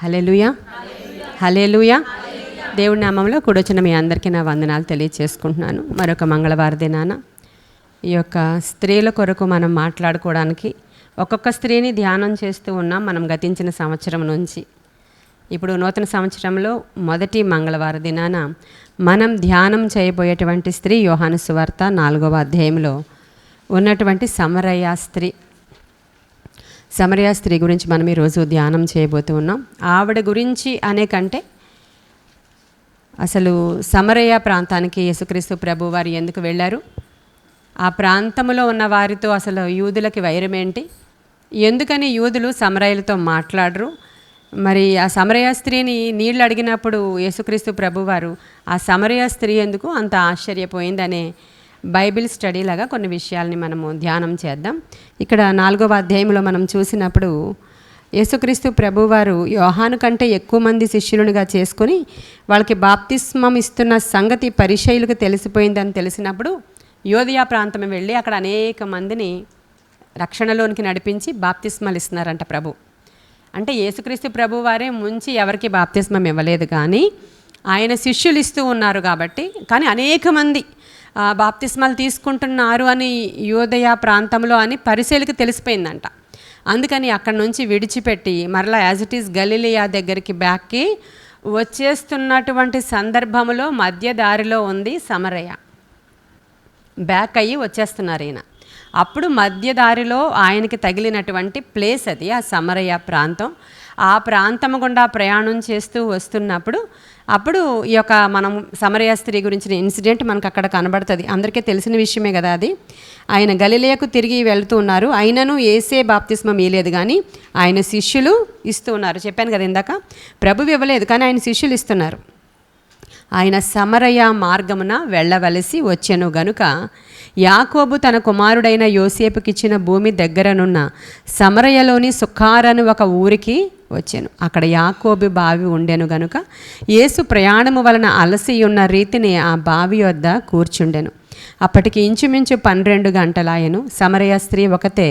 హల్లెలూయా హల్లెలూయా. దేవుడి నామంలో కూడొచ్చిన మీ అందరికీ నా వందనాలు తెలియచేసుకుంటున్నాను. మరొక మంగళవార దినాన ఈ యొక్క స్త్రీల కొరకు మనం మాట్లాడుకోవడానికి ఒక్కొక్క స్త్రీని ధ్యానం చేస్తూ ఉన్నాం మనం గతించిన సంవత్సరం నుంచి. ఇప్పుడు నూతన సంవత్సరంలో మొదటి మంగళవార దినాన మనం ధ్యానం చేయబోయేటువంటి స్త్రీ యోహాను సువార్త 4వ అధ్యాయంలో ఉన్నటువంటి సమరయ స్త్రీ గురించి మనం ఈరోజు ధ్యానం చేయబోతూ ఉన్నాం. ఆవిడ గురించి అనే కంటే అసలు సమరయ ప్రాంతానికి యేసుక్రీస్తు ప్రభు వారు ఎందుకు వెళ్ళారు, ఆ ప్రాంతంలో ఉన్న వారితో అసలు యూదులకి వైరమేంటి, ఎందుకని యూదులు సమరయులతో మాట్లాడరు, మరి ఆ సమరయ స్త్రీని నీళ్ళు అడిగినప్పుడు యేసుక్రీస్తు ప్రభు వారు ఆ సమరయ స్త్రీ ఎందుకు అంత ఆశ్చర్యపోయిందనే బైబిల్ స్టడీ లాగా కొన్ని విషయాల్ని మనము ధ్యానం చేద్దాం. ఇక్కడ 4వ అధ్యాయంలో మనం చూసినప్పుడు యేసుక్రీస్తు ప్రభువారు యోహాను కంటే ఎక్కువ మంది శిష్యులునిగా చేసుకొని వాళ్ళకి బాప్తిస్మం ఇస్తున్న సంగతి పరిచయులకు తెలిసిపోయిందని తెలిసినప్పుడు యోదియా ప్రాంతం వెళ్ళి అక్కడ అనేక మందిని రక్షణలోనికి నడిపించి బాప్తిస్మాలు ఇస్తున్నారంట ప్రభు. అంటే యేసుక్రీస్తు ప్రభువారే ముంచి ఎవరికి బాప్తిస్మం ఇవ్వలేదు, కానీ ఆయన శిష్యులు ఇస్తూ ఉన్నారు కాబట్టి. కానీ అనేక మంది బాప్తిస్మాలు తీసుకుంటున్నారు అని యోదయ ప్రాంతంలో అని పరిచయులకు తెలిసిపోయిందంట. అందుకని అక్కడి నుంచి విడిచిపెట్టి మరలా యాజ్ ఇట్ ఈస్ గలిలియా దగ్గరికి బ్యాక్కి వచ్చేస్తున్నటువంటి సందర్భంలో మధ్య దారిలో ఉంది సమరయ. బ్యాక్ అయ్యి వచ్చేస్తున్నారు ఈయన. అప్పుడు మధ్య దారిలో ఆయనకి తగిలినటువంటి ప్లేస్ అది ఆ సమరయ ప్రాంతం. ఆ ప్రాంతం గుండా ప్రయాణం చేస్తూ వస్తున్నప్పుడు అప్పుడు ఈ యొక్క మనం సమరయ స్త్రీ గురించిన ఇన్సిడెంట్ మనకు అక్కడ కనబడుతుంది. అందరికీ తెలిసిన విషయమే కదా అది. ఆయన గలిలయకు తిరిగి వెళ్తూ ఉన్నారు. ఆయనను యేసే బాప్తిస్మం ఇవ్వలేదు, కానీ ఆయన శిష్యులు ఇస్తూ ఉన్నారు. చెప్పాను కదా ఇందాక, ప్రభువు ఇవ్వలేదు కానీ ఆయన శిష్యులు ఇస్తున్నారు. ఆయన సమరయ మార్గమున వెళ్ళవలసి వచ్చెను గనుక యాకోబు తన కుమారుడైన యోసేపుకిచ్చిన భూమి దగ్గరనున్న సమరయలోని సుఖారను ఒక ఊరికి వచ్చెను. అక్కడ యాకోబు బావి ఉండెను గనుక యేసు ప్రయాణము వలన అలసి ఉన్న రీతిని ఆ బావి వద్ద కూర్చుండెను. అప్పటికి ఇంచుమించు 12 గంటలాయను. సమరయ స్త్రీ ఒకతే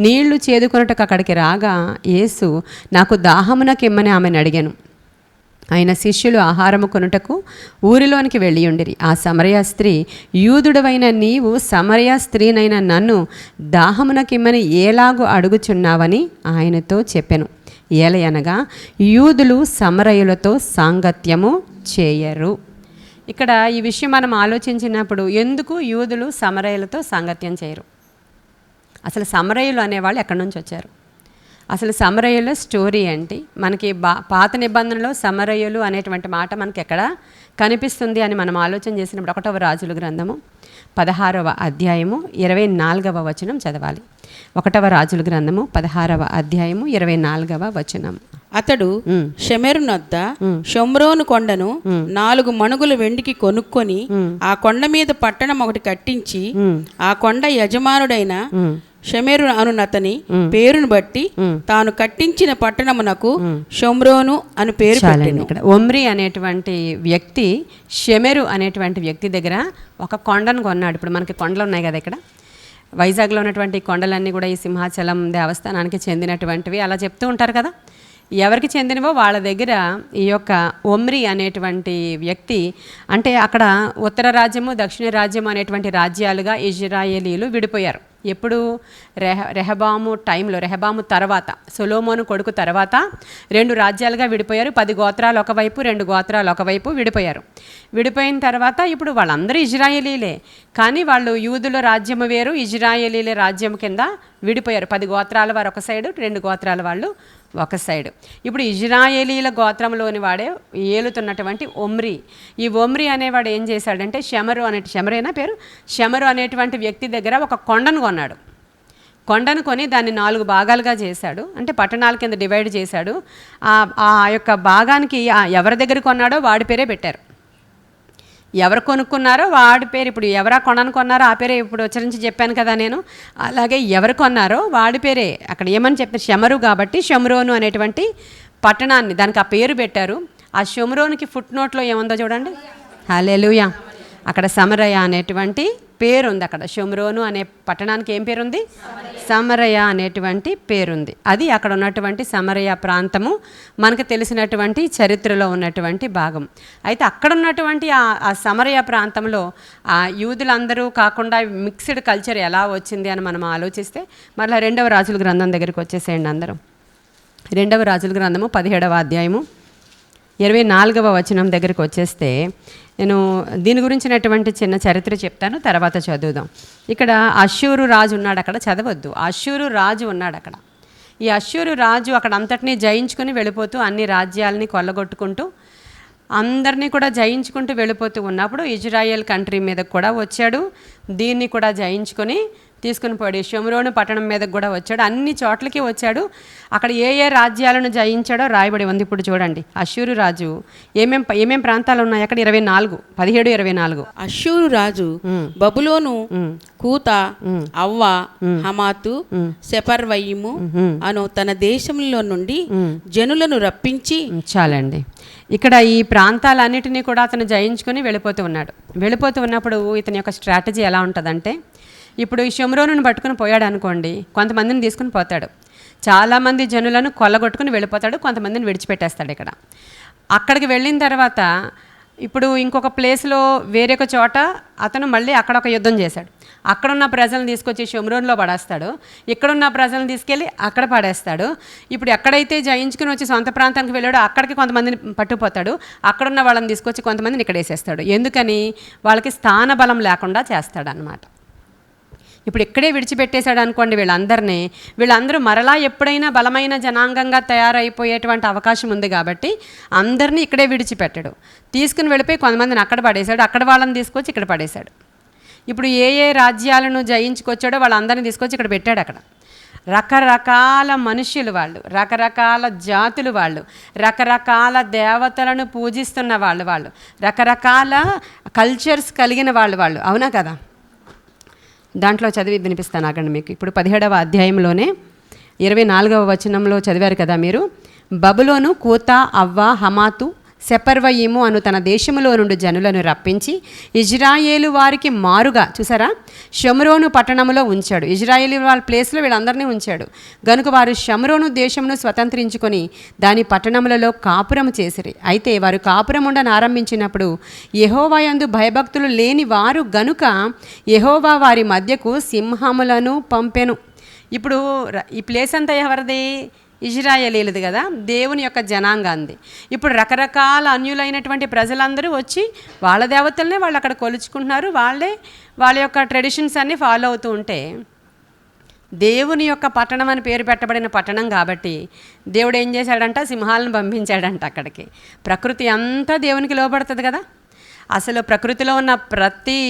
నీళ్లు చేదుకొనుటకు అక్కడికి రాగా యేసు నాకు దాహమునకిమ్మని ఆమెను అడిగాను. ఆయన శిష్యులు ఆహారము కొనుటకు ఊరిలోనికి వెళ్ళియుండిరి. ఆ సమరయ స్త్రీ, యూదుడవైన నీవు సమరయ స్త్రీనైన నన్ను దాహమునకిమ్మని ఏలాగు అడుగుచున్నావని ఆయనతో చెప్పెను. ఏలయనగా యూదులు సమరయులతో సాంగత్యము చేయరు. ఇక్కడ ఈ విషయం మనం ఆలోచించినప్పుడు ఎందుకు యూదులు సమరయులతో సాంగత్యం చేయరు? అసలు సమరయులు అనేవాళ్ళు ఎక్కడి నుంచి వచ్చారు? అసలు సమరయుల స్టోరీ ఏంటి? మనకి పాత నిబంధనలో సమరయులు అనేటువంటి మాట మనకి ఎక్కడ కనిపిస్తుంది అని మనం ఆలోచన చేసినప్పుడు 1వ రాజుల గ్రంథము 16వ అధ్యాయము 24వ వచనం చదవాలి. 1వ రాజుల గ్రంథము 16వ అధ్యాయము 24వ వచనం. అతడు షెమెరునొద్ద షోమ్రోను కొండను 4 మణుగుల వెండికి కొనుక్కొని ఆ కొండ మీద పట్టణం ఒకటి కట్టించి ఆ కొండ యజమానుడైన షెమెరు అనునతని పేరును బట్టి తాను కట్టించిన పట్టణమునకు షోమ్రోను అని పేరు పెట్టెను. ఇక్కడ ఒమ్రి అనేటువంటి వ్యక్తి షెమెరు అనేటువంటి వ్యక్తి దగ్గర ఒక కొండను కొన్నాడు. ఇప్పుడు మనకి కొండలు ఉన్నాయి కదా, ఇక్కడ వైజాగ్లో ఉన్నటువంటి కొండలన్నీ కూడా ఈ సింహాచలం దేవస్థానానికి చెందినటువంటివి అలా చెప్తూ ఉంటారు కదా. ఎవరికి చెందినవో వాళ్ళ దగ్గర ఈ యొక్క ఒమ్రి అనేటువంటి వ్యక్తి, అంటే అక్కడ ఉత్తర రాజ్యము దక్షిణ రాజ్యము అనేటువంటి రాజ్యాలుగా ఇజ్రాయేలీలు విడిపోయారు. ఎప్పుడు? రెహబాము టైంలో, రెహబాము తర్వాత, సొలొమోను కొడుకు తర్వాత 2 రాజ్యాలుగా విడిపోయారు. 10 గోత్రాలు ఒకవైపు, 2 గోత్రాలు ఒకవైపు విడిపోయారు. విడిపోయిన తర్వాత ఇప్పుడు వాళ్ళందరూ ఇజ్రాయేలీలే, కానీ వాళ్ళు యూదుల రాజ్యము వేరు, ఇజ్రాయేలీల రాజ్యం కింద విడిపోయారు. 10 గోత్రాల వారు ఒక సైడు, 2 గోత్రాల వాళ్ళు ఒక సైడు. ఇప్పుడు ఇజ్రాయేలీల గోత్రంలోని వాడే ఏలుతున్నటువంటి ఒమ్రి. ఈ ఒమ్రి అనేవాడు ఏం చేశాడంటే షెమరేనా పేరు, షెమరు అనేటువంటి వ్యక్తి దగ్గర ఒక కొండను కొన్నాడు. కొండను కొని దాన్ని 4 భాగాలుగా చేశాడు, అంటే పట్టణాల కింద డివైడ్ చేశాడు. ఆ యొక్క భాగానికి ఎవరి దగ్గర కొన్నాడో వాడి పేరే పెట్టారు. ఎవరు కొనుక్కున్నారో వాడి పేరు, ఇప్పుడు ఎవరా కొండను కొన్నారో ఆ పేరే ఇప్పుడు ఉచ్చరించి చెప్పాను కదా నేను. అలాగే ఎవరు కొన్నారో వాడి పేరే అక్కడ ఏమని చెప్తారు, షెమరు కాబట్టి షోమ్రోను అనేటువంటి పట్టణాన్ని దానికి ఆ పేరు పెట్టారు. ఆ షోమ్రోనుకి ఫుట్ నోట్లో ఏముందో చూడండి. హల్లెలూయా. అక్కడ సమరయ అనేటువంటి పేరుంది అక్కడ. షోమ్రోను అనే పట్టణానికి ఏం పేరుంది? సమరయ అనేటువంటి పేరుంది. అది అక్కడ ఉన్నటువంటి సమరయ ప్రాంతము, మనకు తెలిసినటువంటి చరిత్రలో ఉన్నటువంటి భాగం. అయితే అక్కడ ఉన్నటువంటి ఆ సమరయ ప్రాంతంలో ఆ యూదులందరూ కాకుండా మిక్స్డ్ కల్చర్ ఎలా వచ్చింది అని మనం ఆలోచిస్తే మళ్ళీ 2వ రాజుల గ్రంథం దగ్గరికి వచ్చేసేయండి అందరూ. 2వ రాజుల గ్రంథము 17వ అధ్యాయము 24వ వచనం దగ్గరికి వచ్చేస్తే నేను దీని గురించినటువంటి చిన్న చరిత్ర చెప్తాను, తర్వాత చదువుదాం. ఇక్కడ అష్షూరు రాజు ఉన్నాడు, అక్కడ చదవద్దు. అష్షూరు రాజు ఉన్నాడు అక్కడ. ఈ అష్షూరు రాజు అక్కడ అంతటినీ జయించుకుని వెళ్ళిపోతూ అన్ని రాజ్యాలని కొల్లగొట్టుకుంటూ అందరినీ కూడా జయించుకుంటూ వెళ్ళిపోతూ ఉన్నప్పుడు ఇజ్రాయెల్ కంట్రీ మీదకు కూడా వచ్చాడు. దీన్ని కూడా జయించుకొని తీసుకుని పోయాడు. షోమ్రోను పట్టణం మీదకు కూడా వచ్చాడు. అన్ని చోట్లకి వచ్చాడు. అక్కడ ఏ ఏ రాజ్యాలను జయించాడో రాయబడి ఉంది. ఇప్పుడు చూడండి, అష్షూరు రాజు ఏమేం ప్రాంతాలు ఉన్నాయి అక్కడ? 17-24. అష్షూరు రాజు బబులోను, కూత, అవ్వ, హమాతు, సెపర్వయిము అను తన దేశంలో నుండి జనులను రప్పించి. చాలండి. ఇక్కడ ఈ ప్రాంతాలన్నిటినీ కూడా అతను జయించుకొని వెళ్ళిపోతూ ఉన్నాడు. వెళ్ళిపోతూ ఉన్నప్పుడు ఇతని యొక్క స్ట్రాటజీ ఎలా ఉంటుందంటే, ఇప్పుడు ఈ షోమ్రోనుని పట్టుకుని పోయాడు అనుకోండి, కొంతమందిని తీసుకుని పోతాడు, చాలామంది జనులను కొల్లగొట్టుకుని వెళ్ళిపోతాడు, కొంతమందిని విడిచిపెట్టేస్తాడు. అక్కడికి వెళ్ళిన తర్వాత ఇప్పుడు ఇంకొక ప్లేస్లో వేరొక చోట అతను మళ్ళీ అక్కడ ఒక యుద్ధం చేశాడు. అక్కడున్న ప్రజలను తీసుకొచ్చి షోమ్రోన్లో పడేస్తాడు, ఇక్కడున్న ప్రజలను తీసుకెళ్ళి అక్కడ పడేస్తాడు. ఇప్పుడు ఎక్కడైతే జయించుకుని వచ్చి సొంత ప్రాంతానికి వెళ్ళాడో అక్కడికి కొంతమందిని పట్టుకుపోతాడు, అక్కడున్న వాళ్ళని తీసుకొచ్చి కొంతమందిని ఇక్కడ వేసేస్తాడు. ఎందుకని? వాళ్ళకి స్థాన బలం లేకుండా చేస్తాడు అన్నమాట. ఇప్పుడు ఇక్కడే విడిచిపెట్టేశాడు అనుకోండి వీళ్ళందరూ మరలా ఎప్పుడైనా బలమైన జనాంగంగా తయారైపోయేటువంటి అవకాశం ఉంది కాబట్టి అందరినీ ఇక్కడే విడిచిపెట్టాడు. తీసుకుని వెళ్ళిపోయి కొంతమందిని అక్కడ పడేశాడు, అక్కడ వాళ్ళని తీసుకొచ్చి ఇక్కడ పడేశాడు. ఇప్పుడు ఏ ఏ రాజ్యాలను జయించుకొచ్చాడో వాళ్ళందరినీ తీసుకొచ్చి ఇక్కడ పెట్టాడు. అక్కడ రకరకాల మనుష్యులు వాళ్ళు, రకరకాల జాతులు వాళ్ళు, రకరకాల దేవతలను పూజిస్తున్న వాళ్ళు, రకరకాల కల్చర్స్ కలిగిన వాళ్ళు. అవునా కదా? దాంట్లో చదివి వినిపిస్తాను ఆగండి మీకు. ఇప్పుడు 17వ అధ్యాయంలోనే 24వ వచనంలో చదివారు కదా మీరు. బబులోను, కూత, అవ్వ, హమాతు, సెపర్వయిము అను తన దేశములో నుండి జనులను రప్పించి ఇజ్రాయేలు వారికి మారుగా, చూసారా, షోమ్రోను పట్టణంలో ఉంచాడు. ఇజ్రాయేలు వాళ్ళ ప్లేస్లో వీళ్ళందరినీ ఉంచాడు. గనుక వారు షోమ్రోను దేశమును స్వతంత్రించుకొని దాని పట్టణములలో కాపురం చేసిరి. అయితే వారు కాపురం ఉండని ఆరంభించినప్పుడు యెహోవా యందు భయభక్తులు లేని వారు గనుక యెహోవా వారి మధ్యకు సింహములను పంపెను. ఇప్పుడు ఈ ప్లేస్ అంతా ఎవరిది? ఇజ్రాయేలీలది కదా, దేవుని యొక్క జనాంగాంది. ఇప్పుడు రకరకాల అన్యులైనటువంటి ప్రజలందరూ వచ్చి వాళ్ళ దేవతలనే వాళ్ళు అక్కడ కొలుచుకుంటున్నారు, వాళ్ళ యొక్క ట్రెడిషన్స్ అన్నీ ఫాలో అవుతూ ఉంటే, దేవుని యొక్క పట్టణం అని పేరు పెట్టబడిన పట్టణం కాబట్టి దేవుడు ఏం చేశాడంట? సింహాలను పంపించాడంట అక్కడికి. ప్రకృతి అంతా దేవునికి లోబడుతుంది కదా. అసలు ప్రకృతిలో ఉన్న ప్రతి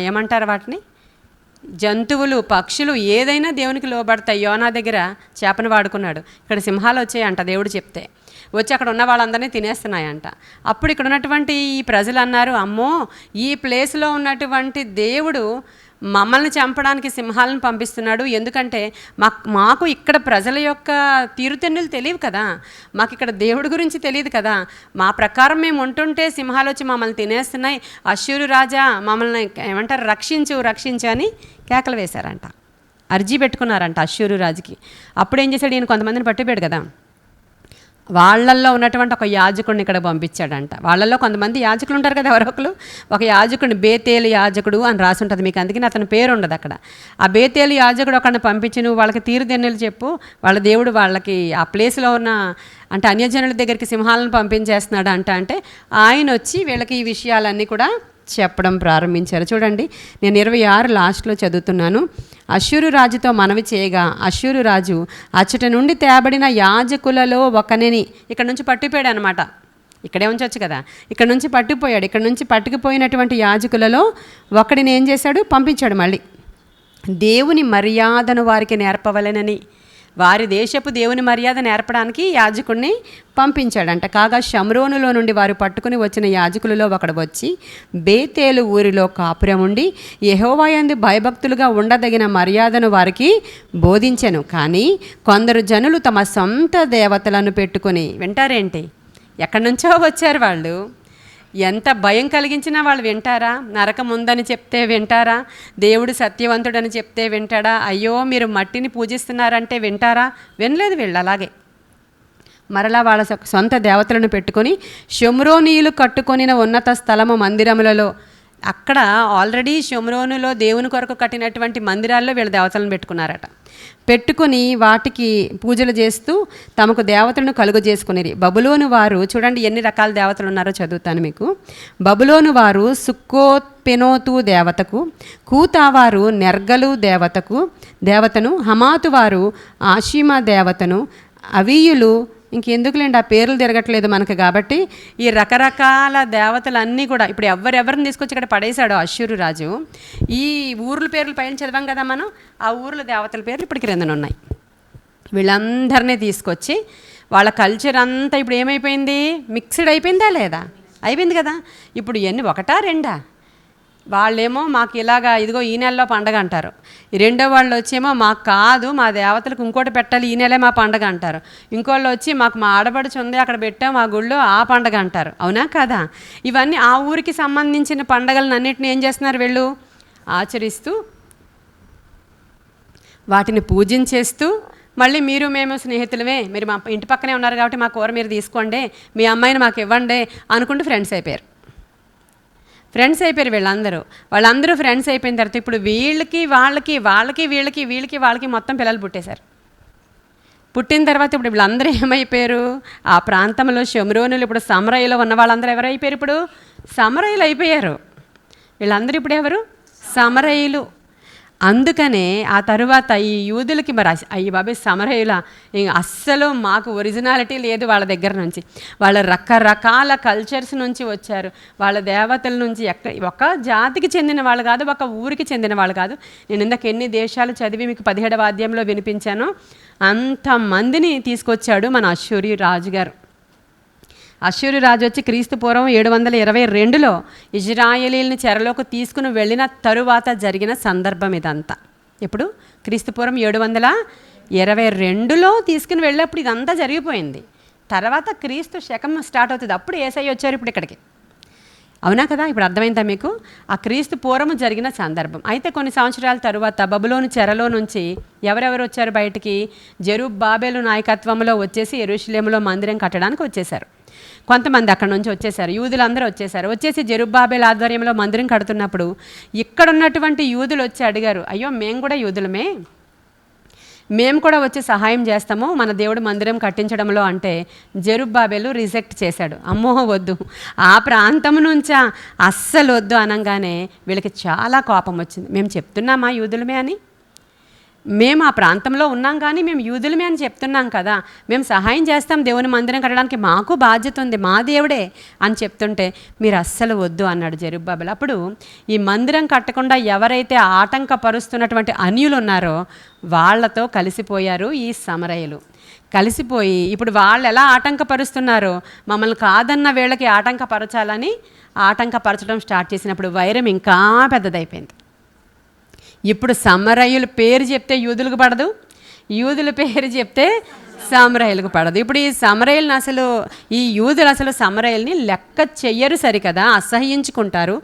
ఏమంటారు వాటిని, జంతువులు, పక్షులు ఏదైనా దేవునికి లోబడతాయి. యోనా దగ్గర చేపను వాడుకున్నాడు, ఇక్కడ సింహాలు వచ్చాయంట దేవుడు చెప్తే. వచ్చి అక్కడ ఉన్న వాళ్ళందరినీ తినేస్తున్నాయంట. అప్పుడు ఇక్కడ ఉన్నటువంటి ఈ ప్రజలు అన్నారు, అమ్మో, ఈ ప్లేస్లో ఉన్నటువంటి దేవుడు మమ్మల్ని చంపడానికి సింహాలను పంపిస్తున్నాడు. ఎందుకంటే మాకు ఇక్కడ ప్రజల యొక్క తీరుతెన్నులు తెలియవు కదా, మాకు ఇక్కడ దేవుడి గురించి తెలియదు కదా, మా ప్రకారం మేము ఉంటుంటే సింహాలు వచ్చి మమ్మల్ని తినేస్తున్నాయి, అష్షూరు రాజా మమ్మల్ని ఏమంటారు, రక్షించు అని కేకలు వేశారంట, అర్జీ పెట్టుకున్నారంట అష్షూరు రాజుకి. అప్పుడు ఏం చేశాడు? ఈయన కొంతమందిని పట్టిపోయాడు కదా, వాళ్ళల్లో ఉన్నటువంటి ఒక యాజకుడిని ఇక్కడ పంపించాడంట. వాళ్ళల్లో కొంతమంది యాజకులు ఉంటారు కదా, ఎవరొకరు. ఒక యాజకుడిని, బేతేలు యాజకుడు అని రాసి ఉంటుంది మీకు, అందుకని అతని పేరు ఉండదు అక్కడ. ఆ బేతేలు యాజకుడు ఒకరిని పంపించి, నువ్వు వాళ్ళకి తీరుదెన్నులు చెప్పు, వాళ్ళ దేవుడు వాళ్ళకి ఆ ప్లేస్లో ఉన్న అంటే అన్యజనుల దగ్గరికి సింహాలను పంపించేస్తున్నాడు అంటే ఆయన వచ్చి వీళ్ళకి ఈ విషయాలన్నీ కూడా చెప్పడం ప్రారంభించారు. చూడండి, నేను 26 లాస్ట్లో చదువుతున్నాను. అష్షూరు రాజుతో మనవి చేయగా అష్షూరు రాజు అచ్చట నుండి తేబడిన యాజకులలో ఒకనిని, ఇక్కడ నుంచి పట్టిపోయాడు అనమాట, ఇక్కడే ఉంచవచ్చు కదా, ఇక్కడ నుంచి పట్టుకుపోయాడు. ఇక్కడ నుంచి పట్టుకుపోయినటువంటి యాజకులలో ఒకడిని ఏం చేశాడు? పంపించాడు మళ్ళీ. దేవుని మర్యాదను వారికి నేర్పవలెనని, వారి దేశపు దేవుని మర్యాద నేర్పడానికి యాజకుడిని పంపించాడంట. కాగా షోమ్రోనులో నుండి వారు పట్టుకుని వచ్చిన యాజకులలో ఒకడు వచ్చి బేతేలు ఊరిలో కాపురం ఉండి యెహోవా యందు భయభక్తులుగా ఉండదగిన మర్యాదను వారికి బోధించెను. కానీ కొందరు జనులు తమ సొంత దేవతలను పెట్టుకుని, వింటారేంటి, ఎక్కడి నుంచో వచ్చారు వాళ్ళు, ఎంత భయం కలిగించినా వాళ్ళు వింటారా? నరకం ఉందని చెప్తే వింటారా? దేవుడు సత్యవంతుడని చెప్తే వింటాడా? అయ్యో మీరు మట్టిని పూజిస్తున్నారంటే వింటారా? వినలేదు వీళ్ళు. అలాగే మరలా వాళ్ళ సొంత దేవతలను పెట్టుకొని షోమ్రోనీయులు కట్టుకొనిన ఉన్నత స్థలము మందిరములలో, అక్కడ ఆల్రెడీ షోమ్రోనులో దేవుని కొరకు కట్టినటువంటి మందిరాల్లో వీళ్ళ దేవతలను పెట్టుకున్నారట. పెట్టుకుని వాటికి పూజలు చేస్తూ తమకు దేవతలను కలుగు చేసుకునేది. బబులోను వారు, చూడండి ఎన్ని రకాల దేవతలు ఉన్నారో చదువుతాను మీకు. బబులోను వారు సుక్కోత్పెనోతు దేవతకు, కూతావారు నెర్గలు దేవతను, హమాతు వారు ఆషిమా దేవతను, అవీయులు, ఇంకెందుకులేండి ఆ పేర్లు తిరగట్లేదు మనకు కాబట్టి, ఈ రకరకాల దేవతలన్నీ కూడా ఇప్పుడు ఎవరెవరిని తీసుకొచ్చి ఇక్కడ పడేశాడో అశ్షూరు రాజు, ఈ ఊర్ల పేర్లు పైన చదివాం కదా మనం, ఆ ఊర్ల దేవతల పేర్లు ఇప్పుడు క్రిందన ఉన్నాయి. వీళ్ళందరినీ తీసుకొచ్చి వాళ్ళ కల్చర్ అంతా ఇప్పుడు ఏమైపోయింది? మిక్స్డ్ అయిపోయిందా లేదా? అయిపోయింది కదా. ఇప్పుడు ఎన్ని, ఒకటా రెండా? వాళ్ళేమో మాకు ఇలాగా ఇదిగో ఈ నెలలో పండగ అంటారు. రెండో వాళ్ళు వచ్చేమో మాకు కాదు, మా దేవతలకు ఇంకోటి పెట్టాలి, ఈ నెలే మా పండగ అంటారు. ఇంకోళ్ళు వచ్చి మాకు మా ఆడబడుచు ఉంది అక్కడ పెట్టాం మా గుళ్ళో ఆ పండగ అంటారు. అవునా కదా? ఇవన్నీ ఆ ఊరికి సంబంధించిన పండగలను అన్నిటిని ఏం చేస్తున్నారు వీళ్ళు? ఆచరిస్తూ వాటిని పూజించేస్తూ మళ్ళీ మీరు మేము స్నేహితులమే, మీరు మా ఇంటి పక్కనే ఉన్నారు కాబట్టి మా కూర మీరు తీసుకోండి, మీ అమ్మాయిని మాకు ఇవ్వండి అనుకుంటూ ఫ్రెండ్స్ అయిపోయారు. వాళ్ళందరూ ఫ్రెండ్స్ అయిపోయిన తర్వాత ఇప్పుడు వీళ్ళకి మొత్తం పిల్లలు పుట్టేశారు. పుట్టిన తర్వాత ఇప్పుడు వీళ్ళందరూ ఏమైపోయారు? ఆ ప్రాంతంలో షోమ్రోనులు, ఇప్పుడు సమరయలో ఉన్న వాళ్ళందరూ ఎవరైపోయారు? ఇప్పుడు సమరయులు అయిపోయారు. వీళ్ళందరూ ఇప్పుడు ఎవరు? సమరయులు. అందుకనే ఆ తరువాత ఈ యూదులకి మరి అయ్యి బాబాయ్ సమరయుల అస్సలు మాకు ఒరిజినాలిటీ లేదు వాళ్ళ దగ్గర నుంచి. వాళ్ళ రకరకాల కల్చర్స్ నుంచి వచ్చారు, వాళ్ళ దేవతల నుంచి ఒక జాతికి చెందిన వాళ్ళు కాదు, ఒక ఊరికి చెందిన వాళ్ళు కాదు. నేను ఇందాక ఎన్ని దేశాలు చదివి మీకు 17వ అధ్యాయంలో వినిపించానో అంతమందిని తీసుకొచ్చాడు మన అశ్షూరు రాజుగారు. అశ్షూరు రాజు వచ్చి క్రీస్తు పూర్వం 722లో ఇజ్రాయేలీల్ని చెరలోకి తీసుకుని వెళ్ళిన తరువాత జరిగిన సందర్భం ఇదంతా. ఇప్పుడు క్రీస్తు పూర్వం 722లో తీసుకుని వెళ్ళినప్పుడు ఇదంతా జరిగిపోయింది. తర్వాత క్రీస్తు శకం స్టార్ట్ అవుతుంది, అప్పుడు యేసయ్య వచ్చారు ఇప్పుడు ఇక్కడికి. అవునా కదా? ఇప్పుడు అర్థమైందా మీకు? ఆ క్రీస్తు పూర్వము జరిగిన సందర్భం. అయితే కొన్ని సంవత్సరాల తరువాత బబులోను చెరలో నుంచి ఎవరెవరు వచ్చారు బయటికి? జెరుబ్బాబెలు నాయకత్వంలో వచ్చేసి యెరూషలేములో మందిరం కట్టడానికి వచ్చేసారు. కొంతమంది అక్కడ నుంచి వచ్చేసారు, యూదులందరూ వచ్చేసి జెరుబ్బాబెల్ ఆధ్వర్యంలో మందిరం కడుతున్నప్పుడు ఇక్కడ ఉన్నటువంటి యూదులు వచ్చి అడిగారు, అయ్యో మేము కూడా యూదులమే, మేము కూడా వచ్చి సహాయం చేస్తాము మన దేవుడు మందిరం కట్టించడంలో అంటే జెరుబ్బాబెలు రిజెక్ట్ చేశాడు. అమ్మో వద్దు, ఆ ప్రాంతం నుంచా, అస్సలు వద్దు అనగానే వీళ్ళకి చాలా కోపం వచ్చింది. మేము చెప్తున్నామా యూదులమే అని? మేము ఆ ప్రాంతంలో ఉన్నాం కానీ మేము యూదులమే అని చెప్తున్నాం కదా, మేము సహాయం చేస్తాం దేవుని మందిరం కట్టడానికి, మాకు బాధ్యత ఉంది, మా దేవుడే అని చెప్తుంటే మీరు అస్సలు వద్దు అన్నాడు జెరుబ్బాబెలు. అప్పుడు ఈ మందిరం కట్టకుండా ఎవరైతే ఆటంకపరుస్తున్నటువంటి అన్యులు ఉన్నారో వాళ్ళతో కలిసిపోయారు ఈ సమరయులు. కలిసిపోయి ఇప్పుడు వాళ్ళు ఎలా ఆటంకపరుస్తున్నారో మమ్మల్ని కాదన్న వీళ్ళకి ఆటంకపరచాలని ఆటంకపరచడం స్టార్ట్ చేసినప్పుడు వైరం ఇంకా పెద్దదైపోయింది. ఇప్పుడు సమరయుల పేరు చెప్తే యూదులకు పడదు, యూదుల పేరు చెప్తే సమరయులకు పడదు. ఇప్పుడు ఈ సమరయులను ఈ యూదులు అసలు సమరయుల్ని లెక్క చెయ్యరు సరికదా, అసహ్యించుకుంటారు.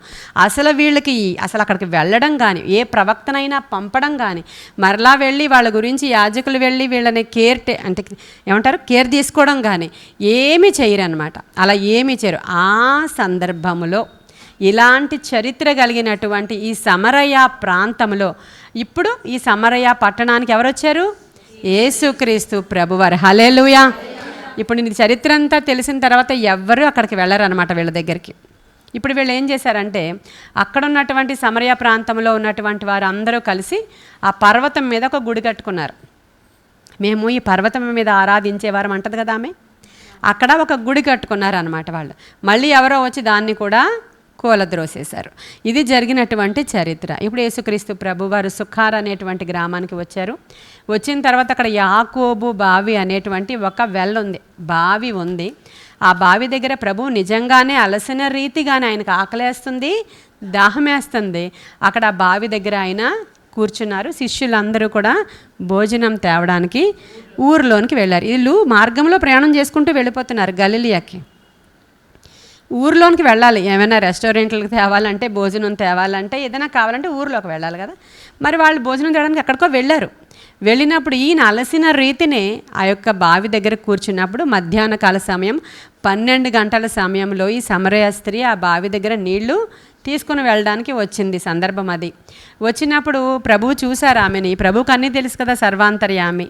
అసలు వీళ్ళకి అక్కడికి వెళ్ళడం కానీ, ఏ ప్రవక్తనైనా పంపడం కానీ, మరలా వెళ్ళి వాళ్ళ గురించి యాజకులు వెళ్ళి వీళ్ళని కేర్ తీసుకోవడం కానీ ఏమీ చేయరు అనమాట. అలా ఏమీ చేయరు. ఆ సందర్భంలో ఇలాంటి చరిత్ర కలిగినటువంటి ఈ సమరయ ప్రాంతంలో ఇప్పుడు ఈ సమరయ పట్టణానికి ఎవరు వచ్చారు? యేసుక్రీస్తు ప్రభువారు. హల్లెలూయా. ఇప్పుడు ఈ చరిత్ర అంతా తెలిసిన తర్వాత ఎవ్వరూ అక్కడికి వెళ్ళరు అనమాట వీళ్ళ దగ్గరికి. ఇప్పుడు వీళ్ళు ఏం చేశారంటే అక్కడ ఉన్నటువంటి సమరయ ప్రాంతంలో ఉన్నటువంటి వారు అందరూ కలిసి ఆ పర్వతం మీద ఒక గుడి కట్టుకున్నారు. మేము ఈ పర్వతం మీద ఆరాధించేవారం అంటది కదా ఆమె, అక్కడ ఒక గుడి కట్టుకున్నారు అనమాట వాళ్ళు. మళ్ళీ ఎవరో వచ్చి దాన్ని కూడా కూలద్రోసేశారు. ఇది జరిగినటువంటి చరిత్ర. ఇప్పుడు యేసుక్రీస్తు ప్రభువారు సుఖార్ అనేటువంటి గ్రామానికి వచ్చారు. వచ్చిన తర్వాత అక్కడ యాకోబు బావి అనేటువంటి ఒక బావి ఉంది. ఆ బావి దగ్గర ప్రభు నిజంగానే అలసిన రీతిగానే ఆయనకు ఆకలేస్తుంది, దాహమేస్తుంది. అక్కడ ఆ బావి దగ్గర ఆయన కూర్చున్నారు. శిష్యులందరూ కూడా భోజనం తేవడానికి ఊరిలోనికి వెళ్ళారు. వీళ్ళు మార్గంలో ప్రయాణం చేసుకుంటూ వెళ్ళిపోతున్నారు గలిలియాకి. ఊర్లోనికి వెళ్ళాలి, ఏమైనా రెస్టారెంట్లకు తేవాలంటే, భోజనం తేవాలంటే, ఏదైనా కావాలంటే ఊర్లోకి వెళ్ళాలి కదా. మరి వాళ్ళు భోజనం తేవడానికి ఎక్కడికో వెళ్ళారు. వెళ్ళినప్పుడు ఈయన అలసిన రీతినే ఆ యొక్క బావి దగ్గర కూర్చున్నప్పుడు మధ్యాహ్న కాల సమయం 12 గంటల సమయంలో ఈ సమరయ స్త్రీ ఆ బావి దగ్గర నీళ్లు తీసుకుని వెళ్ళడానికి వచ్చింది సందర్భం అది. వచ్చినప్పుడు ప్రభువు చూశారు ఆమెని. ప్రభువుకి అన్నీ తెలుసు కదా, సర్వాంతర్యామి.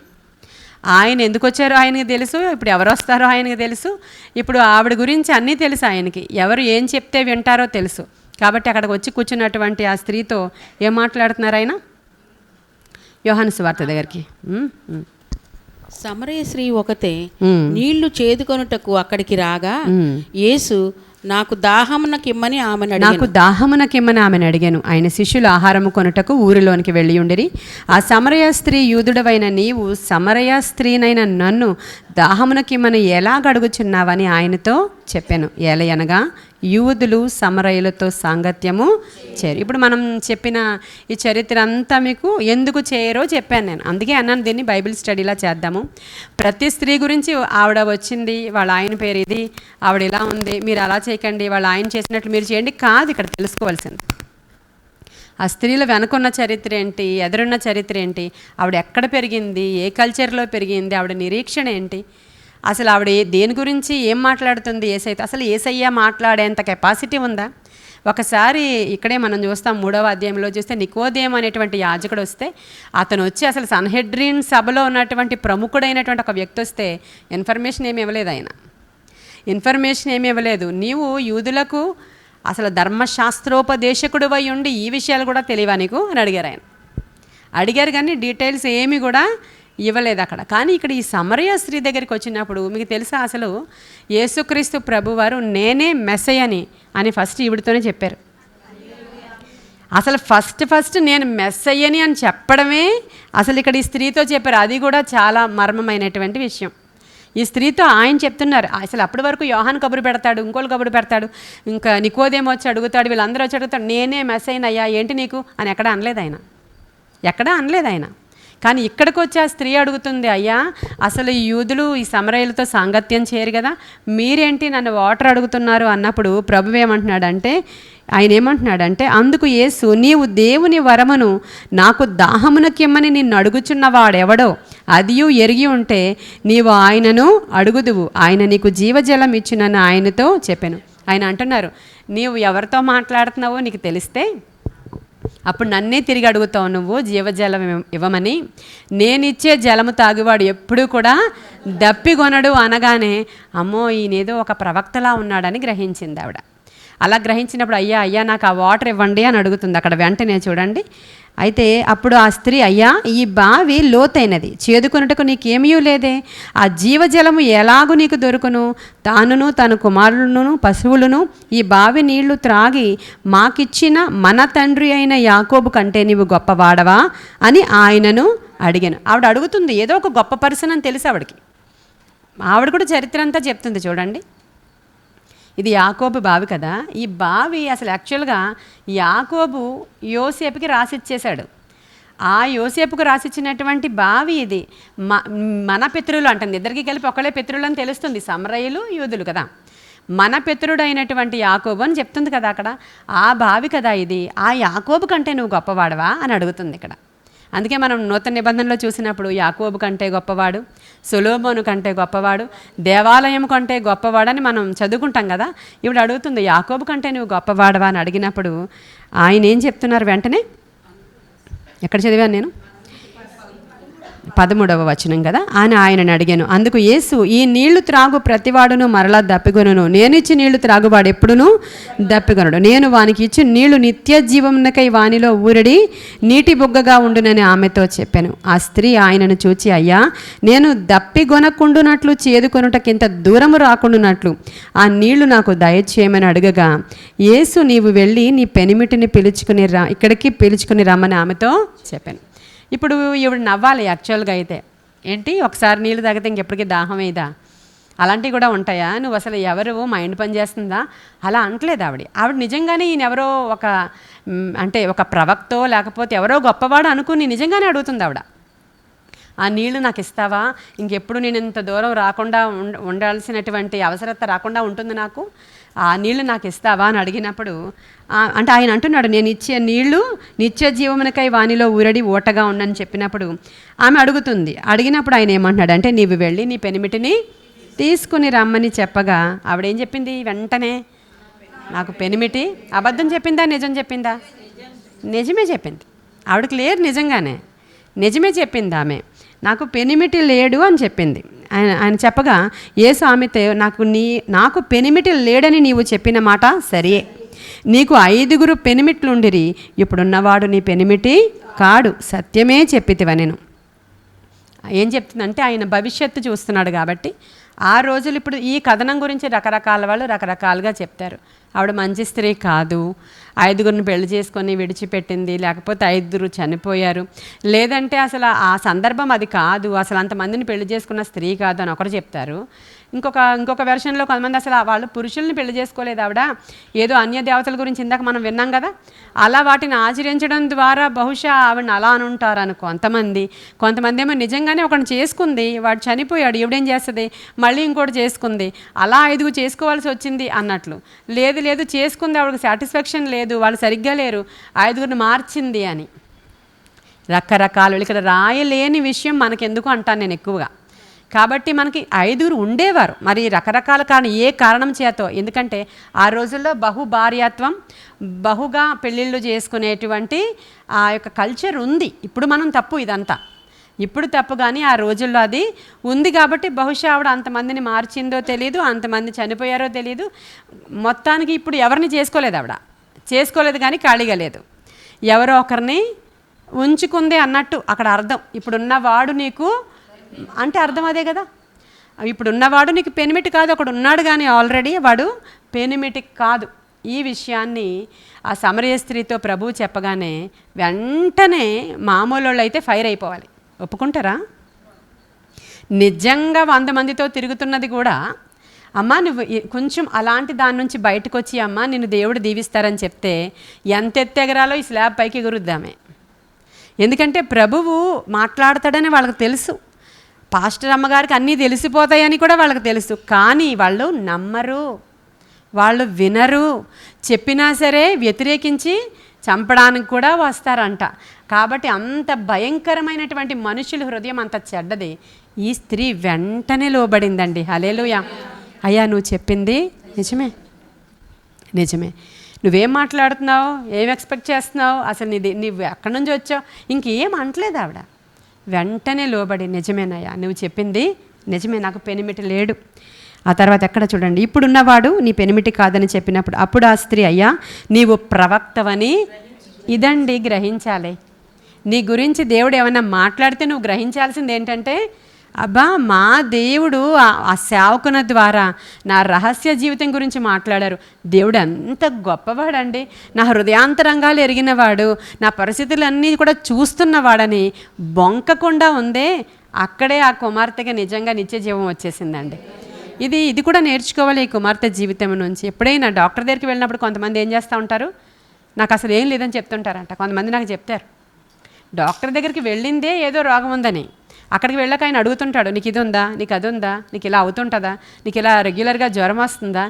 ఆయన ఎందుకు వచ్చారో ఆయనకి తెలుసు, ఇప్పుడు ఎవరు వస్తారో ఆయనకి తెలుసు, ఇప్పుడు ఆవిడ గురించి అన్నీ తెలుసు ఆయనకి, ఎవరు ఏం చెప్తే వింటారో తెలుసు. కాబట్టి అక్కడికి వచ్చి కూర్చున్నటువంటి ఆ స్త్రీతో ఏం మాట్లాడుతున్నారు ఆయన? యోహాను సువార్త దగ్గరికి. సమరయ స్త్రీ ఒకతే నీళ్లు చేదుకొనుటకు అక్కడికి రాగా యేసు నాకు దాహమునకిమ్మని ఆమెను అడిగాను. ఆయన శిష్యులు ఆహారము కొనుటకు ఊరిలోనికి వెళ్ళి ఉండిరి. ఆ సమరయ స్త్రీ యూదుడవైన నీవు సమరయ స్త్రీనైన నన్ను దాహమునకిమ్మని ఎలాగ అడుగుచున్నావని ఆయనతో చెప్పాను. ఏలయనగా యూదులు సమరయులతో సాంగత్యము చేయరు. ఇప్పుడు మనం చెప్పిన ఈ చరిత్ర అంతా మీకు ఎందుకు చేయరో చెప్పాను నేను. అందుకే అన్నాను దీన్ని బైబిల్ స్టడీలా చేద్దాము. ప్రతి స్త్రీ గురించి ఆవిడ వచ్చింది, వాళ్ళ ఆయన పేరు ఇది, ఆవిడ ఇలా ఉంది, మీరు అలా చేయకండి, వాళ్ళ ఆయన చేసినట్లు మీరు చేయండి కాదు ఇక్కడ తెలుసుకోవాల్సింది. ఆ స్త్రీల వెనుకున్న చరిత్ర ఏంటి, ఎదురున్న చరిత్ర ఏంటి, ఆవిడ ఎక్కడ పెరిగింది, ఏ కల్చర్లో పెరిగింది, ఆవిడ నిరీక్షణ ఏంటి, అసలు ఆవిడ దేని గురించి ఏం మాట్లాడుతుంది, అసలు ఏసయ్య మాట్లాడేంత కెపాసిటీ ఉందా? ఒకసారి ఇక్కడే మనం చూస్తాం 3వ అధ్యాయంలో చూస్తే నికోదేము అనేటువంటి యాజకుడు వస్తే, అతను వచ్చి అసలు సన్హెడ్రిన్ సభలో ఉన్నటువంటి ప్రముఖుడైనటువంటి ఒక వ్యక్తి వస్తే ఇన్ఫర్మేషన్ ఏమి ఇవ్వలేదు. నీవు యూదులకు అసలు ధర్మశాస్త్రోపదేశకుడు అయి ఉండి ఈ విషయాలు కూడా తెలియవా నీకు అని అడిగారు కానీ డీటెయిల్స్ ఏమి కూడా ఇవ్వలేదు అక్కడ. కానీ ఇక్కడ ఈ సమరయ స్త్రీ దగ్గరికి వచ్చినప్పుడు మీకు తెలుసా, అసలు యేసుక్రీస్తు ప్రభువారు నేనే మెస్సయ్యని అని ఫస్ట్ ఈవిడితోనే చెప్పారు. అసలు ఫస్ట్ నేను మెస్సయ్యని అని చెప్పడమే అసలు ఇక్కడ ఈ స్త్రీతో చెప్పారు. అది కూడా చాలా మర్మమైనటువంటి విషయం. ఈ స్త్రీతో ఆయన చెప్తున్నారు. అసలు అప్పటి వరకు యోహాను కబురు పెడతాడు, ఇంకోళ్ళు కబురు పెడతాడు, ఇంకా నికోదేమో వచ్చి అడుగుతాడు, వీళ్ళందరూ వచ్చి అడుగుతాడు, నేనే మెస్సయ్యని అయ్యా ఏంటి నీకు అని ఎక్కడా అనలేదు ఆయన. కానీ ఇక్కడికి వచ్చి ఆ స్త్రీ అడుగుతుంది, అయ్యా అసలు ఈ యూదులు ఈ సమరయులతో సాంగత్యం చేయరు కదా, మీరేంటి నన్ను వాటర్ అడుగుతున్నారు అన్నప్పుడు ప్రభువు ఏమంటున్నాడంటే అందుకు యేసు, నీవు దేవుని వరమును నాకు దాహమునకిమ్మని నిన్ను అడుగుచున్నవాడెవడో అదియు ఎరిగి ఉంటే నీవు ఆయనను అడుగుదువు, ఆయన నీకు జీవజలం ఇచ్చునని ఆయనతో చెప్పాను. ఆయన అంటున్నారు, నీవు ఎవరితో మాట్లాడుతున్నావో నీకు తెలిస్తే అప్పుడు నన్నే తిరిగి అడుగుతావు నువ్వు జీవజలం ఇవ్వమని. నేనిచ్చే జలము తాగువాడు ఎప్పుడూ కూడా దప్పిగొనడు అనగానే అమ్మో ఈయనేదో ఒక ప్రవక్తలా ఉన్నాడని గ్రహించింది ఆవిడ. అలా గ్రహించినప్పుడు అయ్యా నాకు ఆ వాటర్ ఇవ్వండి అని అడుగుతుంది అక్కడ వెంటనే చూడండి. అయితే అప్పుడు ఆ స్త్రీ, అయ్యా ఈ బావి లోతైనది, చేదుకొనుటకు నీకేమీ లేదే, ఆ జీవజలము ఎలాగూ నీకు దొరుకును, తానును తన కుమారులను పశువులను ఈ బావి నీళ్లు త్రాగి మాకిచ్చిన మన తండ్రి అయిన యాకోబు కంటే నీవు గొప్పవాడవా అని ఆయనను అడిగాను. ఆవిడ అడుగుతుంది ఏదో ఒక గొప్ప పర్సన్ అని తెలుసు ఆవిడకి. ఆవిడ కూడా చరిత్ర అంతా చెప్తుంది చూడండి. ఇది యాకోబు బావి కదా, ఈ బావి అసలు యాక్చువల్గా యాకోబు యోసేపుకి రాసిచ్చేశాడు. ఆ యోసేపుకు రాసిచ్చినటువంటి బావి ఇది. మన పితరులు అంటుంది, ఇద్దరికి కలిపి ఒకళ్ళే పితరులు అని తెలుస్తుంది, సమరయులు యూదులు కదా. మన పితరుడైనటువంటి యాకోబు అని చెప్తుంది కదా అక్కడ. ఆ బావి కదా ఇది, ఆ యాకోబు కంటే నువ్వు గొప్పవాడవా అని అడుగుతుంది ఇక్కడ. అందుకే మనం నూతన నిబంధనలో చూసినప్పుడు యాకోబు కంటే గొప్పవాడు, సొలొమోను కంటే గొప్పవాడు, దేవాలయం కంటే గొప్పవాడని మనం చదువుకుంటాం కదా. ఇప్పుడు అడుగుతుంది యాకోబు కంటే నువ్వు గొప్పవాడవా అని అడిగినప్పుడు ఆయన ఏం చెప్తున్నారు వెంటనే? ఎక్కడ చదివాను నేను? 13వ వచనం కదా. ఆయనను అడిగాను. అందుకు యేసు, ఈ నీళ్లు త్రాగు ప్రతివాడును మరలా దప్పిగొనును, నేనిచ్చి నీళ్లు త్రాగువాడు ఎప్పుడునూ దప్పిగొనడు, నేను వానికి ఇచ్చి నీళ్లు నిత్య జీవమునకై వానిలో ఊరడి నీటి బుగ్గగా ఉండునని ఆమెతో చెప్పాను. ఆ స్త్రీ ఆయనను చూచి, అయ్యా నేను దప్పిగొనకుండునట్లు చేదుకొనుటకింత దూరము రాకుండునట్లు ఆ నీళ్లు నాకు దయచేయమని అడగగా, యేసు నీవు వెళ్ళి నీ పెనిమిటిని ఇక్కడికి పిలుచుకుని రమ్మని ఆమెతో చెప్పాను. ఇప్పుడు ఇవిడ నవ్వాలి యాక్చువల్గా అయితే. ఏంటి ఒకసారి నీళ్ళు తాగితే ఇంకెప్పటికీ దాహం అయ్యదా? అలాంటివి కూడా ఉంటాయా? నువ్వు అసలు ఎవరు మైండ్ పని చేస్తుందా అలా అంటలేదు ఆవిడ నిజంగానే ఈయన ఎవరో ఒక ప్రవక్తో లేకపోతే ఎవరో గొప్పవాడు అనుకుని నిజంగానే అడుగుతుంది ఆవిడ. ఆ నీళ్లు నాకు ఇస్తావా? ఇంకెప్పుడు నేను ఇంత దూరం రాకుండా ఉండాల్సినటువంటి అవసరత రాకుండా ఉంటుంది నాకు, ఆ నీళ్లు నాకు ఇస్తావా అని అడిగినప్పుడు అంటే ఆయన అంటున్నాడు, నేను ఇచ్చే నీళ్లు నిత్య జీవమునకై వానిలో ఊరడి ఊటగా ఉండని చెప్పినప్పుడు ఆమె అడుగుతుంది. అడిగినప్పుడు ఆయన ఏమంటున్నాడు అంటే, నీవు వెళ్ళి నీ పెనిమిటిని తీసుకుని రమ్మని చెప్పగా ఆవిడేం చెప్పింది? వెంటనే నాకు పెనిమిటి. అబద్ధం చెప్పిందా నిజం చెప్పిందా? నిజమే చెప్పింది. ఆవిడకి లేరు, నిజంగానే నిజమే చెప్పింది ఆమె. నాకు పెనిమిటి లేడు అని చెప్పింది. ఆయన చెప్పగా యేసు ఆమెతో, నాకు పెనిమిటి లేడని నీవు చెప్పిన మాట సరియే. నీకు 5 పెనిమిట్లుండిరి, ఇప్పుడున్నవాడు నీ పెనిమిటి కాడు, సత్యమే చెప్పితివనెను. ఏం చెప్తుందంటే ఆయన భవిష్యత్తు చూస్తున్నాడు కాబట్టి ఆ రోజులు ఇప్పుడు ఈ కథనం గురించి రకరకాల వాళ్ళు రకరకాలుగా చెప్తారు. ఆవిడ మంచి స్త్రీ కాదు, 5 పెళ్లి చేసుకొని విడిచిపెట్టింది, లేకపోతే 5 చనిపోయారు, లేదంటే అసలు ఆ సందర్భం అది కాదు, అసలు అంతమందిని పెళ్లి చేసుకున్న స్త్రీ కాదు అని ఒకరు చెప్తారు. ఇంకొక వెర్షన్లో కొంతమంది అసలు వాళ్ళు పురుషుల్ని పెళ్లి చేసుకోలేదు, ఆవిడ ఏదో అన్య దేవతల గురించి ఇందాక మనం విన్నాం కదా, అలా వాటిని ఆచరించడం ద్వారా బహుశా ఆవిడని అలా అని ఉంటారని కొంతమంది ఏమో నిజంగానే ఒకరిని చేసుకుంది, వాడు చనిపోయాడు, ఈవిడేం చేస్తుంది, మళ్ళీ ఇంకోటి చేసుకుంది, అలా 5 చేసుకోవాల్సి వచ్చింది అన్నట్లు. లేదు చేసుకుంది, ఆవిడకి సాటిస్ఫాక్షన్ లేదు, వాళ్ళు సరిగ్గా లేరు, 5 మార్చింది అని రకరకాలు. ఇక్కడ రాయలేని విషయం మనకెందుకు అంటాను నేను ఎక్కువగా. కాబట్టి మనకి 5 ఉండేవారు, మరి రకరకాల ఏ కారణం చేతో, ఎందుకంటే ఆ రోజుల్లో బహుభార్యాత్వం, బహుగా పెళ్ళిళ్ళు చేసుకునేటువంటి ఆ యొక్క కల్చర్ ఉంది. ఇప్పుడు మనం తప్పు, ఇదంతా ఇప్పుడు తప్పు, కానీ ఆ రోజుల్లో అది ఉంది కాబట్టి బహుశా ఆవిడ అంతమందిని మార్చిందో తెలియదు, అంతమంది చనిపోయారో తెలియదు. మొత్తానికి ఇప్పుడు ఎవరిని చేసుకోలేదు కానీ ఖాళీగా లేదు, ఎవరో ఒకరిని ఉంచుకుంది అన్నట్టు అక్కడ అర్థం. ఇప్పుడున్నవాడు నీకు అంటే అర్థం అదే కదా, ఇప్పుడున్నవాడు నీకు పెనిమిటి కాదు, ఒకడు ఉన్నాడు కానీ ఆల్రెడీ వాడు పెనిమిటి కాదు. ఈ విషయాన్ని ఆ సమరయ స్త్రీతో ప్రభువు చెప్పగానే వెంటనే మామూలు వాళ్ళు అయితే ఫైర్ అయిపోవాలి. ఒప్పుకుంటారా? నిజంగా 100 మందితో తిరుగుతున్నది కూడా, అమ్మ నువ్వు కొంచెం అలాంటి దాని నుంచి బయటకు వచ్చి అమ్మ నిన్ను దేవుడు దీవిస్తారని చెప్తే ఎంత ఎత్తెగరాలో ఈ స్లాబ్ పైకి ఎగురుద్దామే. ఎందుకంటే ప్రభువు మాట్లాడతాడని వాళ్ళకి తెలుసు, పాస్టర్ అమ్మగారికి అన్నీ తెలిసిపోతాయని కూడా వాళ్ళకి తెలుసు, కానీ వాళ్ళు నమ్మరు, వాళ్ళు వినరు, చెప్పినా సరే వ్యతిరేకించి చంపడానికి కూడా వస్తారంట. కాబట్టి అంత భయంకరమైనటువంటి మనుషుల హృదయం అంత చెడ్డది. ఈ స్త్రీ వెంటనే లోబడిందండి. హల్లెలూయా. అయ్యా నువ్వు చెప్పింది నిజమే, నువ్వేం మాట్లాడుతున్నావు, ఏం ఎక్స్పెక్ట్ చేస్తున్నావు, అసలు నువ్వు ఎక్కడి నుంచి వచ్చావు, ఇంకేం అనట్లేదు ఆవిడ. వెంటనే లోబడి, నిజమేనయ్యా నువ్వు చెప్పింది నిజమే, నాకు పెనిమిటి లేడు. ఆ తర్వాత ఎక్కడ చూడండి, ఇప్పుడున్నవాడు నీ పెనిమిటి కాదని చెప్పినప్పుడు అప్పుడు ఆ స్త్రీ, అయ్యా నీవు ప్రవక్తవని, ఇదండి గ్రహించాలి. నీ గురించి దేవుడు ఏమైనా మాట్లాడితే నువ్వు గ్రహించాల్సింది ఏంటంటే, అబ్బా మా దేవుడు ఆ సేవకుని ద్వారా నా రహస్య జీవితం గురించి మాట్లాడారు, దేవుడు ఎంత గొప్పవాడండి, నా హృదయాంతరంగాలు ఎరిగినవాడు, నా పరిస్థితులన్నీ కూడా చూస్తున్నవాడని బొంకకుండా ఉందే, అక్కడే ఆ కుమార్తెకి నిజంగా నిత్య జీవం వచ్చేసిందండి. ఇది కూడా నేర్చుకోవాలి ఈ కుమార్తె జీవితం నుంచి. ఎప్పుడైనా డాక్టర్ దగ్గరికి వెళ్ళినప్పుడు కొంతమంది ఏం చేస్తూ ఉంటారు, నాకు అసలు ఏం లేదని చెప్తుంటారంట. కొంతమంది నాకు చెప్తారు, డాక్టర్ దగ్గరికి వెళ్ళిందే ఏదో రోగం ఉందని, అక్కడికి వెళ్ళాక ఆయన అడుగుతుంటాడు, నీకు ఇది ఉందా, నీకు అది ఉందా, నీకు ఇలా అవుతుంటుందా, నీకు ఇలా రెగ్యులర్గా జ్వరం వస్తుందా,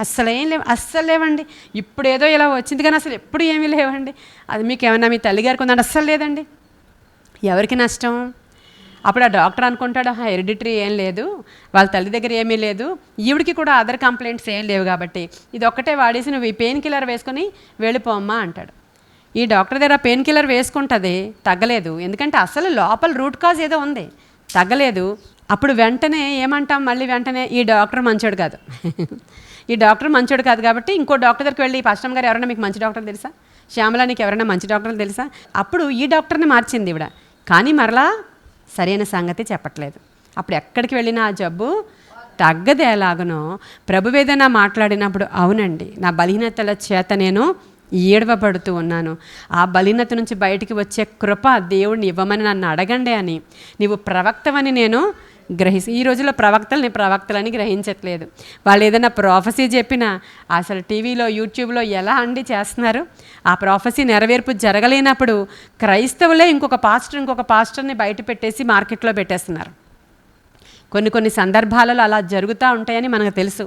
అస్సలు ఏం లేవు, అస్సలు లేవండి, ఇప్పుడు ఏదో ఇలా వచ్చింది కానీ అసలు ఎప్పుడు ఏమీ లేవండి, అది మీకు ఏమన్నా మీ తల్లిగారికి ఉందంటే అస్సలు లేదండి. ఎవరికి నష్టం? అప్పుడు ఆ డాక్టర్ అనుకుంటాడు, హెరిడిటరీ ఏం లేదు, వాళ్ళ తల్లి దగ్గర ఏమీ లేదు, ఈవిడికి కూడా అదర్ కంప్లైంట్స్ ఏం లేవు కాబట్టి ఇది ఒక్కటే వాడేసి నువ్వు ఈ పెయిన్ కిల్లర్ వేసుకొని వెళ్ళిపోమ్మా అంటాడు. ఈ డాక్టర్ దగ్గర పెయిన్ కిల్లర్ వేసుకుంటుంది, తగ్గలేదు, ఎందుకంటే అసలు లోపల రూట్ కాజ్ ఏదో ఉంది, తగ్గలేదు. అప్పుడు వెంటనే ఏమంటాం, మళ్ళీ వెంటనే ఈ డాక్టర్ మంచోడు కాదు ఈ డాక్టర్ మంచోడు కాదు కాబట్టి ఇంకో డాక్టర్ దగ్గరికి వెళ్ళి, పాస్టర్ గారు ఎవరైనా మీకు మంచి డాక్టర్ తెలుసా, శ్యామలా నీకు ఎవరైనా మంచి డాక్టర్లు తెలుసా, అప్పుడు ఈ డాక్టర్ని మార్చింది ఇవిడ, కానీ మరలా సరైన సంగతి చెప్పట్లేదు. అప్పుడు ఎక్కడికి వెళ్ళినా ఆ జబ్బు తగ్గదు. ఎలాగనో ప్రభువేదన మాట్లాడినప్పుడు, అవునండి నా బలహీనతల చేత నేను ఏడవబడుతూ ఉన్నాను, ఆ బలహీనత నుంచి బయటికి వచ్చే కృప దేవుడిని ఇవ్వమని నన్ను అడగండి అని, నీవు ప్రవక్తవని నేను ఈ రోజుల్లో ప్రవక్తలని గ్రహించట్లేదు. వాళ్ళు ఏదైనా ప్రాఫెసీ చెప్పినా అసలు టీవీలో యూట్యూబ్లో ఎలా అండి చేస్తున్నారు. ఆ ప్రాఫెసీ నెరవేర్పు జరగలేనప్పుడు క్రైస్తవులే ఇంకొక పాస్టర్ని బయట పెట్టేసి మార్కెట్లో పెట్టేస్తున్నారు. కొన్ని సందర్భాలలో అలా జరుగుతూ ఉంటాయని మనకు తెలుసు.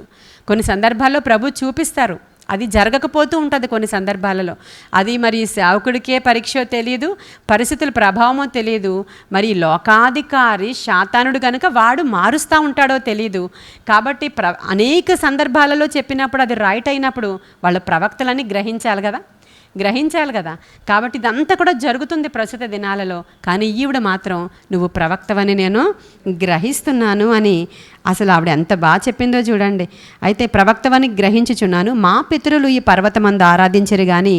కొన్ని సందర్భాల్లో ప్రభు చూపిస్తారు, అది జరగకపోతూ ఉంటుంది కొన్ని సందర్భాలలో. అది మరి సేవకుడికే పరీక్ష తెలియదు, పరిస్థితుల ప్రభావమో తెలియదు. మరి లోకాధికారి శాతానుడు కనుక వాడు మారుస్తూ ఉంటాడో తెలియదు. కాబట్టి అనేక సందర్భాలలో చెప్పినప్పుడు అది రైట్ అయినప్పుడు వాళ్ళ ప్రవక్తలని గ్రహించాలి కదా. కాబట్టి ఇదంతా కూడా జరుగుతుంది ప్రస్తుత దినాలలో. కానీ ఈవిడ మాత్రం నువ్వు ప్రవక్తవని నేను గ్రహిస్తున్నాను అని అసలు ఆవిడ ఎంత బాగా చెప్పిందో చూడండి. అయితే ప్రవక్తవని గ్రహించుచున్నాను, మా పితరులు ఈ పర్వతమందు ఆరాధించరు కానీ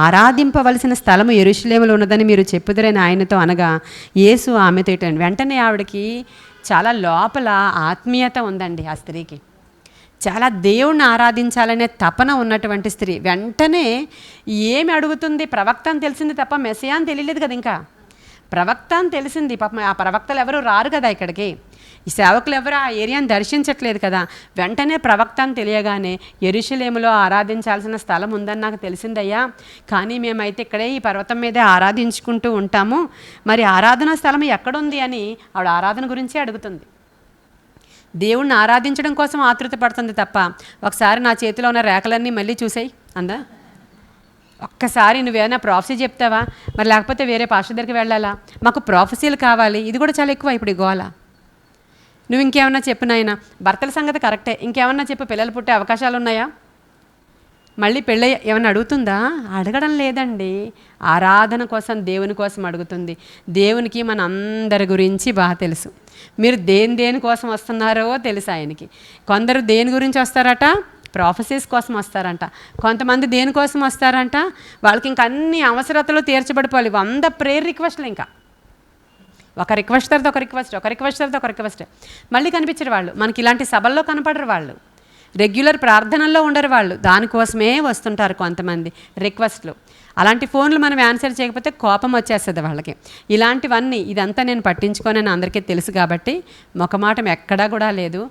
ఆరాధింపవలసిన స్థలము యెరూషలేములో ఉన్నదని మీరు చెప్పుదురని ఆయనతో అనగా యేసు ఆమెతో ఇటండి. వెంటనే ఆవిడకి చాలా లోపల ఆత్మీయత ఉందండి. ఆ స్త్రీకి చాలా దేవుణ్ణి ఆరాధించాలనే తపన ఉన్నటువంటి స్త్రీ. వెంటనే ఏమి అడుగుతుంది? ప్రవక్త అని తెలిసింది తప్ప మెస్సియా అని తెలియలేదు కదా. ఇంకా ప్రవక్త అని తెలిసింది. పాపం ఆ ప్రవక్తలు ఎవరు రారు కదా ఇక్కడికి, ఈ సేవకులు ఎవరు ఆ ఏరియాని దర్శించట్లేదు కదా. వెంటనే ప్రవక్త అని తెలియగానే యెరూషలేములో ఆరాధించాల్సిన స్థలం ఉందని నాకు తెలిసిందయ్యా, కానీ మేమైతే ఇక్కడే ఈ పర్వతం మీదే ఆరాధించుకుంటూ ఉంటాము, మరి ఆరాధనా స్థలం ఎక్కడుంది అని ఆవిడ ఆరాధన గురించే అడుగుతుంది. దేవుణ్ణి ఆరాధించడం కోసం ఆతృత పడుతుంది తప్ప ఒకసారి నా చేతిలో ఉన్న రేఖలన్నీ మళ్ళీ చూసాయి అందా, ఒక్కసారి నువ్వేమైనా ప్రాఫెసీ చెప్తావా, మరి లేకపోతే వేరే పాస్టర్ దగ్గరికి వెళ్ళాలా, మాకు ప్రాఫెసీలు కావాలి. ఇది కూడా చాలా ఎక్కువ ఇప్పుడు ఈ గోల. నువ్వు ఇంకేమన్నా చెప్పు నాయనా, భర్తల సంగతి కరెక్టే, ఇంకేమన్నా చెప్పు, పిల్లలు పుట్టే అవకాశాలు ఉన్నాయా, మళ్ళీ పెళ్ళి ఏమన్నా అడుగుతుందా? అడగడం లేదండి. ఆరాధన కోసం దేవుని కోసం అడుగుతుంది. దేవునికి మన అందరి గురించి బాగా తెలుసు. మీరు దేని కోసం వస్తున్నారో తెలుసు ఆయనకి. కొందరు దేని గురించి వస్తారట, ప్రాఫెసీస్ కోసం వస్తారంట. కొంతమంది దేనికోసం వస్తారంట, వాళ్ళకి ఇంక అన్ని అవసరతలు తీర్చబడిపోవాలి. 100 ప్రేయర్ రిక్వెస్ట్లు, ఇంకా ఒక రిక్వెస్ట్ తర్వాత ఒక రిక్వెస్ట్. మళ్ళీ కనిపించరు వాళ్ళు, మనకి ఇలాంటి సభల్లో కనపడరు వాళ్ళు, రెగ్యులర్ ప్రార్థనల్లో ఉండరు వాళ్ళు, దానికోసమే వస్తుంటారు కొంతమంది రిక్వెస్ట్లు. అలాంటి ఫోన్లు మనం ఆన్సర్ చేయకపోతే కోపం వచ్చేస్తుంది వాళ్ళకి. ఇదంతా నేను పట్టించుకోనని అందరికీ తెలుసు కాబట్టి మొకమాటం ఎక్కడా కూడా లేదు.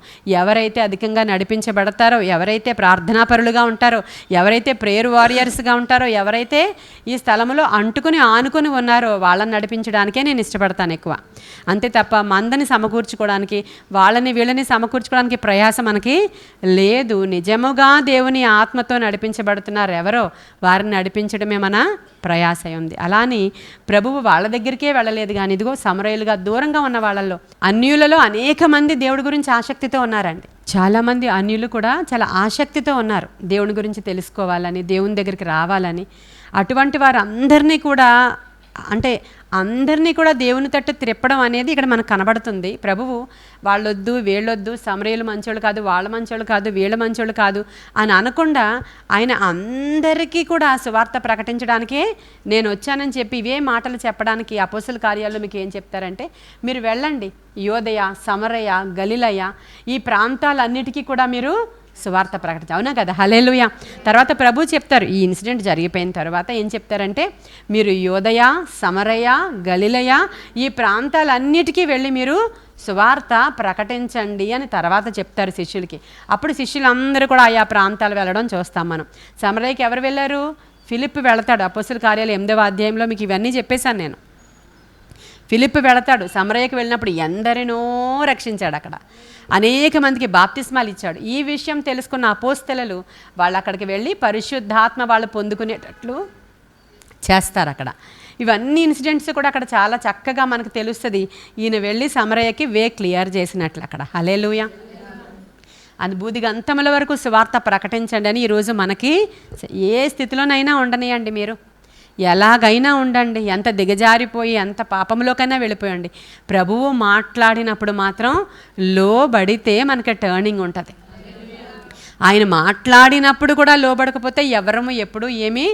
ఎవరైతే అధికంగా నడిపించబడతారో, ఎవరైతే ప్రార్థనాపరులుగా ఉంటారో, ఎవరైతే ప్రేయర్ వారియర్స్గా ఉంటారో, ఎవరైతే ఈ స్థలంలో ఆనుకుని ఉన్నారో వాళ్ళని నడిపించడానికే నేను ఇష్టపడతాను ఎక్కువ. అంతే తప్ప మందని సమకూర్చుకోవడానికి, వీళ్ళని సమకూర్చుకోవడానికి ప్రయాస మనకి లేదు. నిజముగా దేవుని ఆత్మతో నడిపించబడుతున్నారు ఎవరో వారిని నడిపించడమే మన ప్రయాస ఉంది. అలాని ప్రభువు వాళ్ళ దగ్గరికే వెళ్ళలేదు కానీ ఇదిగో సమరయులుగా దూరంగా ఉన్న వాళ్ళల్లో, అన్యులలో అనేక మంది దేవుడి గురించి ఆసక్తితో ఉన్నారండి. చాలామంది అన్యులు కూడా చాలా ఆసక్తితో ఉన్నారు దేవుని గురించి తెలుసుకోవాలని, దేవుని దగ్గరికి రావాలని. అటువంటి వారు అందరినీ కూడా దేవుని తట్టు త్రిప్పడం అనేది ఇక్కడ మనకు కనబడుతుంది. ప్రభువు వాళ్ళొద్దు వీళ్ళొద్దు, సమరయులు మంచోళ్ళు కాదు, వాళ్ళ మంచోళ్ళు కాదు, వీళ్ళ మంచోళ్ళు కాదు అని అనకుండా ఆయన అందరికీ కూడా సువార్త ప్రకటించడానికే నేను వచ్చానని చెప్పి ఇవే మాటలు చెప్పడానికి అపోస్తల కార్యాల్లో మీకు ఏం చెప్తారంటే, మీరు వెళ్ళండి యోదయ, సమరయ, గలిలయ ఈ ప్రాంతాలన్నిటికీ కూడా మీరు సువార్త ప్రకటించారు. అవునా కదా, హల్లెలూయా. తర్వాత ప్రభు చెప్తారు, ఈ ఇన్సిడెంట్ జరిగిపోయిన తర్వాత ఏం చెప్తారంటే, మీరు యోదయ, సమరయ, గలిలయ ఈ ప్రాంతాలన్నిటికీ వెళ్ళి మీరు సువార్త ప్రకటించండి అని తర్వాత చెప్తారు శిష్యులకి. అప్పుడు శిష్యులందరూ కూడా ఆయా ప్రాంతాలు వెళ్ళడం చూస్తాం మనం. సమరయకి ఎవరు వెళ్ళారు? ఫిలిప్ వెళతాడు. అపోస్తల కార్యాలు 8వ అధ్యాయంలో మీకు ఇవన్నీ చెప్పేశాను నేను. ఫిలిప్ వెళతాడు. సమరయకి వెళ్ళినప్పుడు ఎందరినో రక్షించాడు. అక్కడ అనేక మందికి బాప్తిస్మాలు ఇచ్చాడు. ఈ విషయం తెలుసుకున్న అపోస్తలులు వాళ్ళు అక్కడికి వెళ్ళి పరిశుద్ధాత్మ వాళ్ళు పొందుకునేటట్లు చేస్తారు అక్కడ. ఇవన్నీ ఇన్సిడెంట్స్ కూడా అక్కడ చాలా చక్కగా మనకు తెలుస్తుంది. ఈయన వెళ్ళి సమరయకి వే క్లియర్ చేసినట్లు అక్కడ. హల్లెలూయా. అది బూదిగంతముల వరకు సువార్త ప్రకటించండి అని ఈరోజు మనకి ఏ స్థితిలోనైనా ఉండనియండి, మీరు ఎలాగైనా ఉండండి, ఎంత దిగజారిపోయి ఎంత పాపంలోకైనా వెళ్ళిపోయండి, ప్రభువు మాట్లాడినప్పుడు మాత్రం లోబడితే మనకి టర్నింగ్ ఉంటుంది. ఆయన మాట్లాడినప్పుడు కూడా లోబడకపోతే ఎవరము ఎప్పుడు ఏమీ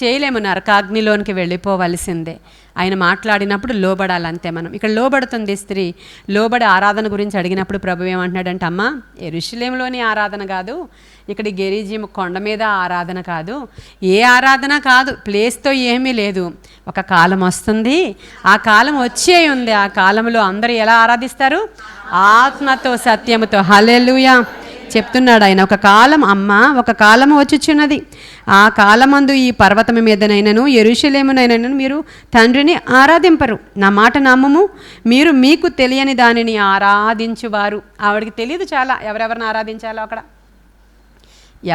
చేయలేము, నరకాగ్నిలోనికి వెళ్ళిపోవలసిందే. ఆయన మాట్లాడినప్పుడు లోబడాలంతే మనం. ఇక్కడ లోబడుతుంది స్త్రీ. లోబడి ఆరాధన గురించి అడిగినప్పుడు ప్రభు ఏమంటున్నాడంటే, అమ్మ యెరూషలేములోని ఆరాధన కాదు, ఇక్కడ గెరిజీము కొండ మీద ఆరాధన కాదు, ఏ ఆరాధన కాదు, ప్లేస్తో ఏమీ లేదు. ఒక కాలం వస్తుంది, ఆ కాలం వచ్చే ఉంది. ఆ కాలంలో అందరూ ఎలా ఆరాధిస్తారు? ఆత్మతో సత్యముతో. హల్లెలూయా చెప్తున్నాడు ఆయన. ఒక కాలం అమ్మ, ఒక కాలము వచ్చుచున్నది, ఆ కాలమందు ఈ పర్వతము మీదనైనను యెరూషలేమునైనను మీరు తండ్రిని ఆరాధింపరు. నా మాట నమ్ముము, మీరు మీకు తెలియని దానిని ఆరాధించువారు. ఆవిడకి తెలియదు చాలా ఎవరెవరిని ఆరాధించాలో. అక్కడ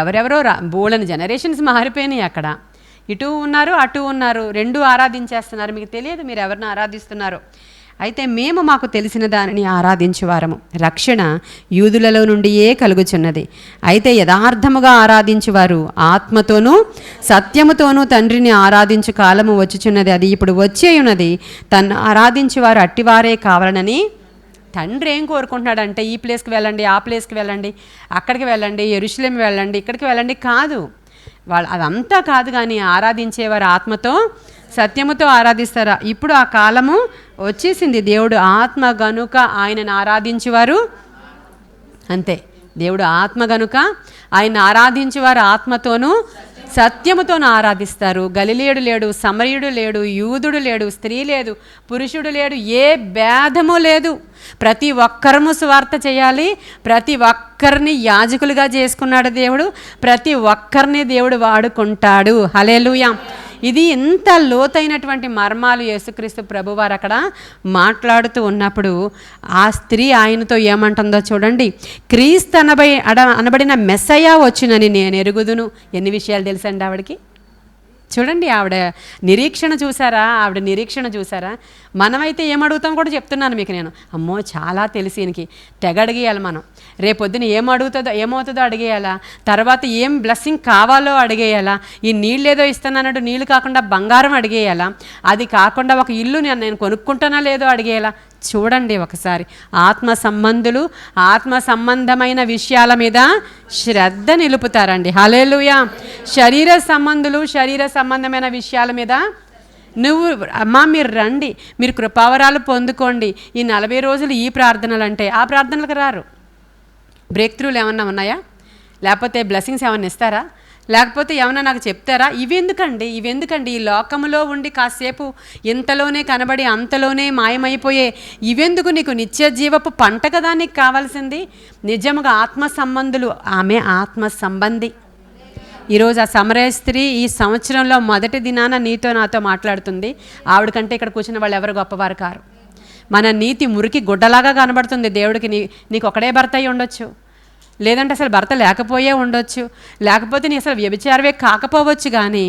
ఎవరెవరో బోలని జనరేషన్స్ మారిపోయినాయి. అక్కడ ఇటు ఉన్నారు, అటు ఉన్నారు, రెండు ఆరాధించేస్తున్నారు. మీకు తెలియదు మీరు ఎవరిని ఆరాధిస్తున్నారో. అయితే మేము మాకు తెలిసిన దానిని ఆరాధించువారము. రక్షణ యూదులలో నుండియే కలుగుచున్నది. అయితే యథార్థముగా ఆరాధించువారు ఆత్మతోనూ సత్యముతోనూ తండ్రిని ఆరాధించు కాలము వచ్చుచున్నది, అది ఇప్పుడు వచ్చే ఉన్నది. తన్ను ఆరాధించువారు అట్టివారే కావాలనని తండ్రి ఏం కోరుకుంటున్నాడంటే, ఈ ప్లేస్కి వెళ్ళండి, ఆ ప్లేస్కి వెళ్ళండి, అక్కడికి వెళ్ళండి, యెరూషలేము వెళ్ళండి, ఇక్కడికి వెళ్ళండి కాదు. వాళ్ళు అదంతా కాదు, కానీ ఆరాధించేవారు ఆత్మతో సత్యముతో ఆరాధిస్తారా. ఇప్పుడు ఆ కాలము వచ్చేసింది. దేవుడు ఆత్మ గనుక ఆయనను ఆరాధించేవారు అంతే. దేవుడు ఆత్మ గనుక ఆయన ఆరాధించేవారు ఆత్మతోనూ సత్యముతోనూ ఆరాధిస్తారు. గలిలేయుడు లేడు, సమరయుడు లేడు, యూదుడు లేడు, స్త్రీ లేదు, పురుషుడు లేడు, ఏ భేదము లేదు. ప్రతి ఒక్కరము సువార్త చేయాలి. ప్రతి ఒక్కరిని యాజకులుగా చేసుకున్నాడు దేవుడు. ప్రతి ఒక్కరిని దేవుడు వాడుకుంటాడు. హల్లెలూయా. ఇది ఎంత లోతైనటువంటి మర్మాలు యేసుక్రీస్తు ప్రభువారు అక్కడ మాట్లాడుతూ ఉన్నప్పుడు ఆ స్త్రీ ఆయనతో ఏమంటుందో చూడండి. క్రీస్తు అనబడిన మెస్సయ్య వచ్చునని నేను ఎరుగుదును. ఎన్ని విషయాలు తెలుసండి ఆవిడకి. చూడండి ఆవిడ నిరీక్షణ చూసారా, ఆవిడ నిరీక్షణ చూసారా. మనమైతే ఏమడుగుతాం కూడా చెప్తున్నాను మీకు నేను. అమ్మో చాలా తెలిసి ఈయనకి తెగ అడిగేయాలి మనం. రేపొద్దున ఏమవుతుందో అడిగేయాలా, తర్వాత ఏం బ్లెస్సింగ్ కావాలో అడిగేయాలా, ఈ నీళ్ళు ఏదో ఇస్తానన్నట్టు నీళ్ళు కాకుండా బంగారం అడిగేయాలా, అది కాకుండా ఒక ఇల్లు నేను కొనుక్కుంటానా లేదో అడిగేయాలా. చూడండి ఒకసారి ఆత్మ సంబంధమైన విషయాల మీద శ్రద్ధ నిలుపుతారండి. హల్లెలూయా. శరీర సంబంధమైన విషయాల మీద నువ్వు అమ్మా మీరు రండి, మీరు కృపావరాలు పొందుకోండి, ఈ 40 రోజులు ఈ ప్రార్థనలు అంటే ఆ ప్రార్థనలకు రారు. బ్రేక్ త్రూలు ఏమన్నా ఉన్నాయా, లేకపోతే బ్లెస్సింగ్స్ ఏమన్నా ఇస్తారా, లేకపోతే ఏమన్నా నాకు చెప్తారా? ఇవెందుకండి ఈ లోకములో ఉండి కాసేపు ఇంతలోనే కనబడి అంతలోనే మాయమైపోయే ఇవెందుకు? నీకు నిత్య జీవపు పంట కదా నీకు కావాల్సింది. నిజముగా ఆత్మ సంబంధులు, ఆమె ఆత్మ సంబంధి. ఈరోజు ఆ సమరయ స్త్రీ ఈ సంవత్సరంలో మొదటి దినాన నీతో నాతో మాట్లాడుతుంది. ఆవిడకంటే ఇక్కడ కూర్చున్న వాళ్ళు ఎవరు గొప్పవారు కారు. మన నీతి మురికి గుడ్డలాగా కనబడుతుంది దేవుడికి. నీకు ఒకడే భర్త అయి ఉండొచ్చు, లేదంటే అసలు భర్త లేకపోయే ఉండొచ్చు, లేకపోతే నీ అసలు వ్యభిచారవే కాకపోవచ్చు. కానీ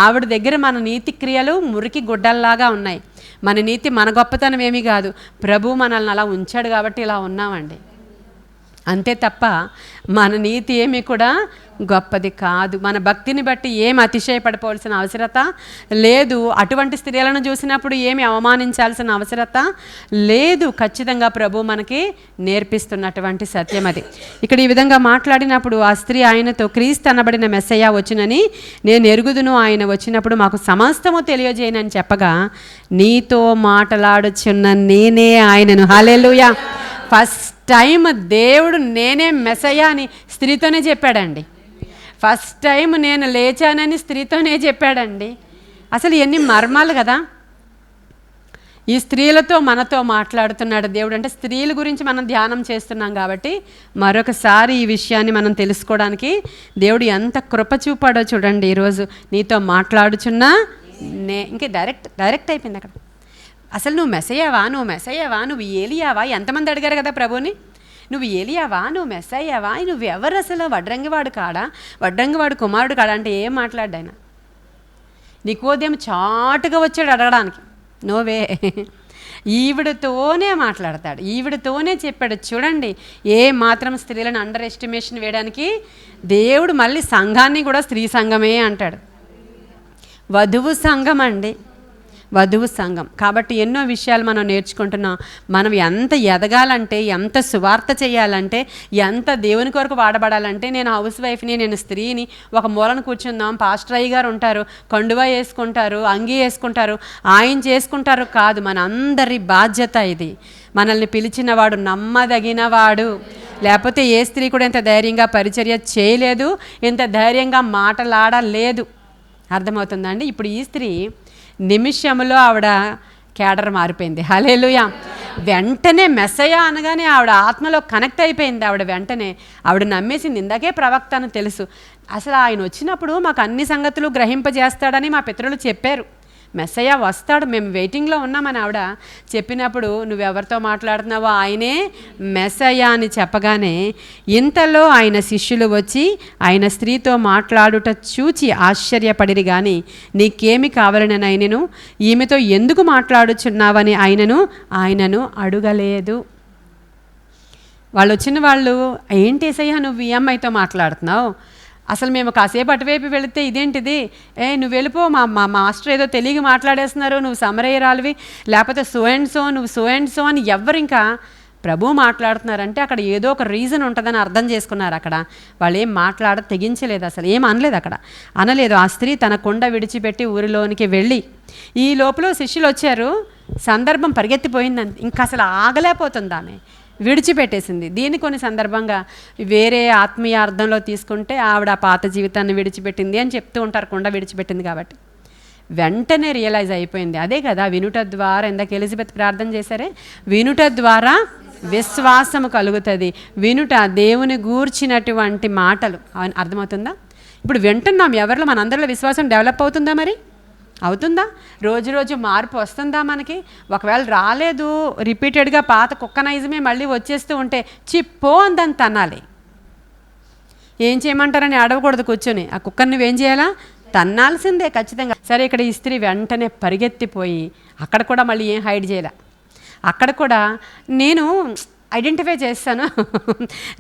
ఆవిడ దగ్గర మన నీతి క్రియలు మురికి గుడ్డల్లాగా ఉన్నాయి. మన నీతి మన గొప్పతనం ఏమీ కాదు, ప్రభు మనల్ని అలా ఉంచాడు కాబట్టి ఇలా ఉన్నామండి. అంతే తప్ప మన నీతి ఏమీ కూడా గొప్పది కాదు. మన భక్తిని బట్టి ఏమి అతిశయపడిపోవాల్సిన అవసరత లేదు. అటువంటి స్త్రీలను చూసినప్పుడు ఏమి అవమానించాల్సిన అవసరత లేదు. ఖచ్చితంగా ప్రభు మనకి నేర్పిస్తున్నటువంటి సత్యం అది. ఇక్కడ ఈ విధంగా మాట్లాడినప్పుడు ఆ స్త్రీ ఆయనతో, క్రీస్తు అనబడిన మెస్సయ్య వచ్చునని నేను ఎరుగుదును, ఆయన వచ్చినప్పుడు మాకు సమస్తము తెలియజేయనని చెప్పగా, నీతో మాట్లాడుచున్న నేనే ఆయనను. హల్లెలూయా. ఫస్ట్ టైం దేవుడు నేనే మెస్సయ్య అని స్త్రీతోనే చెప్పాడండి. ఫస్ట్ టైం నేను లేచానని స్త్రీతోనే చెప్పాడండి. అసలు ఎన్ని మర్మాలు కదా. ఈ స్త్రీలతో మనతో మాట్లాడుతున్నాడు దేవుడు. అంటే స్త్రీల గురించి మనం ధ్యానం చేస్తున్నాం కాబట్టి మరొకసారి ఈ విషయాన్ని మనం తెలుసుకోవడానికి దేవుడు ఎంత కృప చూపాడో చూడండి. ఈరోజు నీతో మాట్లాడుచున్నా ఇంకా డైరెక్ట్ అయిపోయింది అక్కడ. అసలు నువ్వు మెస్సయ్యావా, నువ్వు ఏలియావా? ఎంతమంది అడిగారు కదా ప్రభుని, నువ్వు ఏలియావా, నువ్వు మెస్సయ్యావా, నువ్వెవరు అసలు, వడ్రంగివాడు కాడా, వడ్రంగివాడు కుమారుడు కాడా అంటే ఏం మాట్లాడాయన. నికోదేము చాటుగా వచ్చాడు అడగడానికి. నోవే, ఈవిడతోనే మాట్లాడతాడు, ఈవిడతోనే చెప్పాడు. చూడండి, ఏ మాత్రం స్త్రీలను అండర్ ఎస్టిమేషన్ వేయడానికి దేవుడు మళ్ళీ సంఘాన్ని కూడా స్త్రీ సంఘమే అంటాడు. వధువు సంఘం అండి. వధువు సంఘం. కాబట్టి ఎన్నో విషయాలు మనం నేర్చుకుంటున్నాం. మనం ఎంత ఎదగాలంటే, ఎంత సువార్త చేయాలంటే, ఎంత దేవుని కొరకు వాడబడాలంటే, నేను హౌస్ వైఫ్ని, నేను స్త్రీని, ఒక మూలను కూర్చుందాం, పాస్టర్ అయ్య గారు ఉంటారు, కండువా వేసుకుంటారు, అంగీ వేసుకుంటారు, ఆయన చేసుకుంటారు కాదు. మన అందరి బాధ్యత ఇది. మనల్ని పిలిచినవాడు నమ్మదగినవాడు. లేకపోతే ఏ స్త్రీ కూడా ఇంత ధైర్యంగా పరిచర్య చేయలేదు, ఇంత ధైర్యంగా మాటలాడలేదు. అర్థమవుతుందా అండి? ఇప్పుడు ఈ స్త్రీ నిమిషంలో ఆవిడ క్యాడర్ మారిపోయింది. హల్లెలూయా. వెంటనే మెస్సయ్య అనగానే ఆవిడ ఆత్మలో కనెక్ట్ అయిపోయింది. ఆవిడ నమ్మేసింది. ఇందాకే ప్రవక్త అని తెలుసు. అసలు ఆయన వచ్చినప్పుడు మాకు అన్ని సంగతులు గ్రహింపజేస్తాడని మా పితరులు చెప్పారు. మెస్సయ్య వస్తాడు, మేము వెయిటింగ్లో ఉన్నామని ఆవిడ చెప్పినప్పుడు, నువ్వెవరితో మాట్లాడుతున్నావో ఆయనే మెస్సయ్య అని చెప్పగానే ఇంతలో ఆయన శిష్యులు వచ్చి ఆయన స్త్రీతో మాట్లాడుట చూచి ఆశ్చర్యపడిరి. కానీ నీకేమి కావాలని ఆయనను, ఈమెతో ఎందుకు మాట్లాడుచున్నావని ఆయనను అడగలేదు. వాళ్ళు వచ్చిన వాళ్ళు, ఏంటి యేసయ్య నువ్వు ఈ అమ్మాయితో మాట్లాడుతున్నావు? అసలు మేము కాసేపు అటువైపు వెళితే ఇదేంటిది, నువ్వు వెళ్ళిపో, మా మాస్టర్ ఏదో తెలియక మాట్లాడేస్తున్నారు, నువ్వు సమరయ్యరాలివి, లేకపోతే సో అండ్ సో, నువ్వు సో అండ్ సో అని ఎవ్వరు ఇంకా ప్రభు మాట్లాడుతున్నారంటే అక్కడ ఏదో ఒక రీజన్ ఉంటుందని అర్థం చేసుకున్నారు. అక్కడ వాళ్ళు ఏం తెగించలేదు, అసలు ఏం అనలేదు, అక్కడ అనలేదు. ఆ స్త్రీ తన కుండ విడిచిపెట్టి ఊరిలోనికి వెళ్ళి, ఈ లోపల శిష్యులు వచ్చారు, సందర్భం పరిగెత్తిపోయిందని ఇంకా అసలు ఆగలేకపోతుంది, ఆమె విడిచిపెట్టేసింది. దీన్ని కొన్ని సందర్భంగా వేరే ఆత్మీయ అర్థంలో తీసుకుంటే ఆవిడ పాత జీవితాన్ని విడిచిపెట్టింది అని చెప్తూ ఉంటారు, కుండ విడిచిపెట్టింది కాబట్టి. వెంటనే రియలైజ్ అయిపోయింది. అదే కదా వినుట ద్వారా, ఇందాక ఎలిజబెత్ ప్రార్థన చేశారే, వినుట ద్వారా విశ్వాసము కలుగుతుంది. వినుట దేవుని గూర్చినటువంటి మాటలు. అర్థమవుతుందా? ఇప్పుడు వింటున్నాం, ఎవరిలో మనందరిలో విశ్వాసం డెవలప్ అవుతుందా? మరి అవుతుందా? రోజు రోజు మార్పు వస్తుందా మనకి? ఒకవేళ రాలేదు, రిపీటెడ్గా పాత కుక్క నైజమే మళ్ళీ వచ్చేస్తూ ఉంటే చిప్పో అందని తన్నాలి. ఏం చేయమంటారని అడగకూడదు కూర్చొని, ఆ కుక్కని నువ్వేం చేయాలా? తన్నాల్సిందే ఖచ్చితంగా. సరే, ఇక్కడ ఈ స్త్రీ వెంటనే పరిగెత్తిపోయి అక్కడ కూడా మళ్ళీ ఏం హైడ్ చేయాల, అక్కడ కూడా నేను ఐడెంటిఫై చేస్తాను,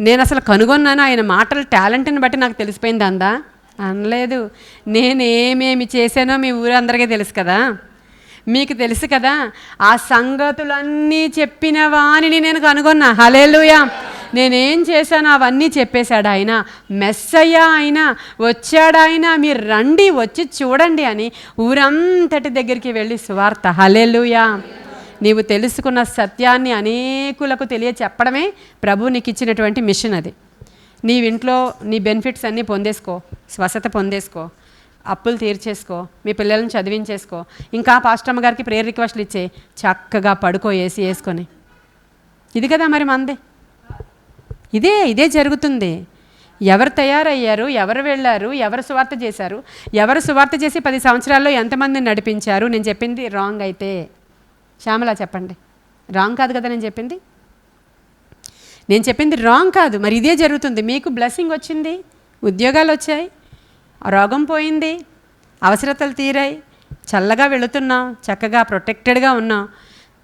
నేను అసలు కనుగొన్నాను, ఆయన మాటల టాలెంట్ని బట్టి నాకు తెలిసిపోయింది అందా? అనలేదు. నేనేమేమి చేశానో మీ ఊరందరికీ తెలుసు కదా, మీకు తెలుసు కదా, ఆ సంగతులన్నీ చెప్పిన వాణిని నేను కనుగొన్నా. హల్లెలూయా. నేనేం చేశానో అవన్నీ చెప్పేశాడు ఆయన. మెస్సయ్య ఆయన వచ్చాడు, ఆయన మీరు రండి, వచ్చి చూడండి అని ఊరంతటి దగ్గరికి వెళ్ళి సువార్త. హల్లెలూయా. నీవు తెలుసుకున్న సత్యాన్ని అనేకులకు చెప్పడమే ప్రభు నీకు ఇచ్చినటువంటి మిషన్. అది నీవింట్లో నీ బెనిఫిట్స్ అన్నీ పొందేసుకో, స్వస్థత పొందేసుకో, అప్పులు తీర్చేసుకో, మీ పిల్లల్ని చదివించేసుకో, ఇంకా పాస్టమ్మ గారికి ప్రేయర్ రిక్వెస్ట్లు ఇచ్చే, చక్కగా పడుకో ఏసీ వేసుకొని. ఇది కదా మరి మందే. ఇదే జరుగుతుంది. ఎవరు తయారయ్యారు, ఎవరు వెళ్ళారు, ఎవరు సువార్త చేశారు, ఎవరు సువార్త చేసి 10 సంవత్సరాల్లో ఎంతమందిని నడిపించారు? నేను చెప్పింది రాంగ్ అయితే శ్యామల చెప్పండి. రాంగ్ కాదు కదా నేను చెప్పింది రాంగ్ కాదు. మరి ఇదే జరుగుతుంది. మీకు బ్లెస్సింగ్ వచ్చింది, ఉద్యోగాలు వచ్చాయి, రోగం పోయింది, అవసరతలు తీరాయి, చల్లగా వెళుతున్నాం, చక్కగా ప్రొటెక్టెడ్గా ఉన్నాం.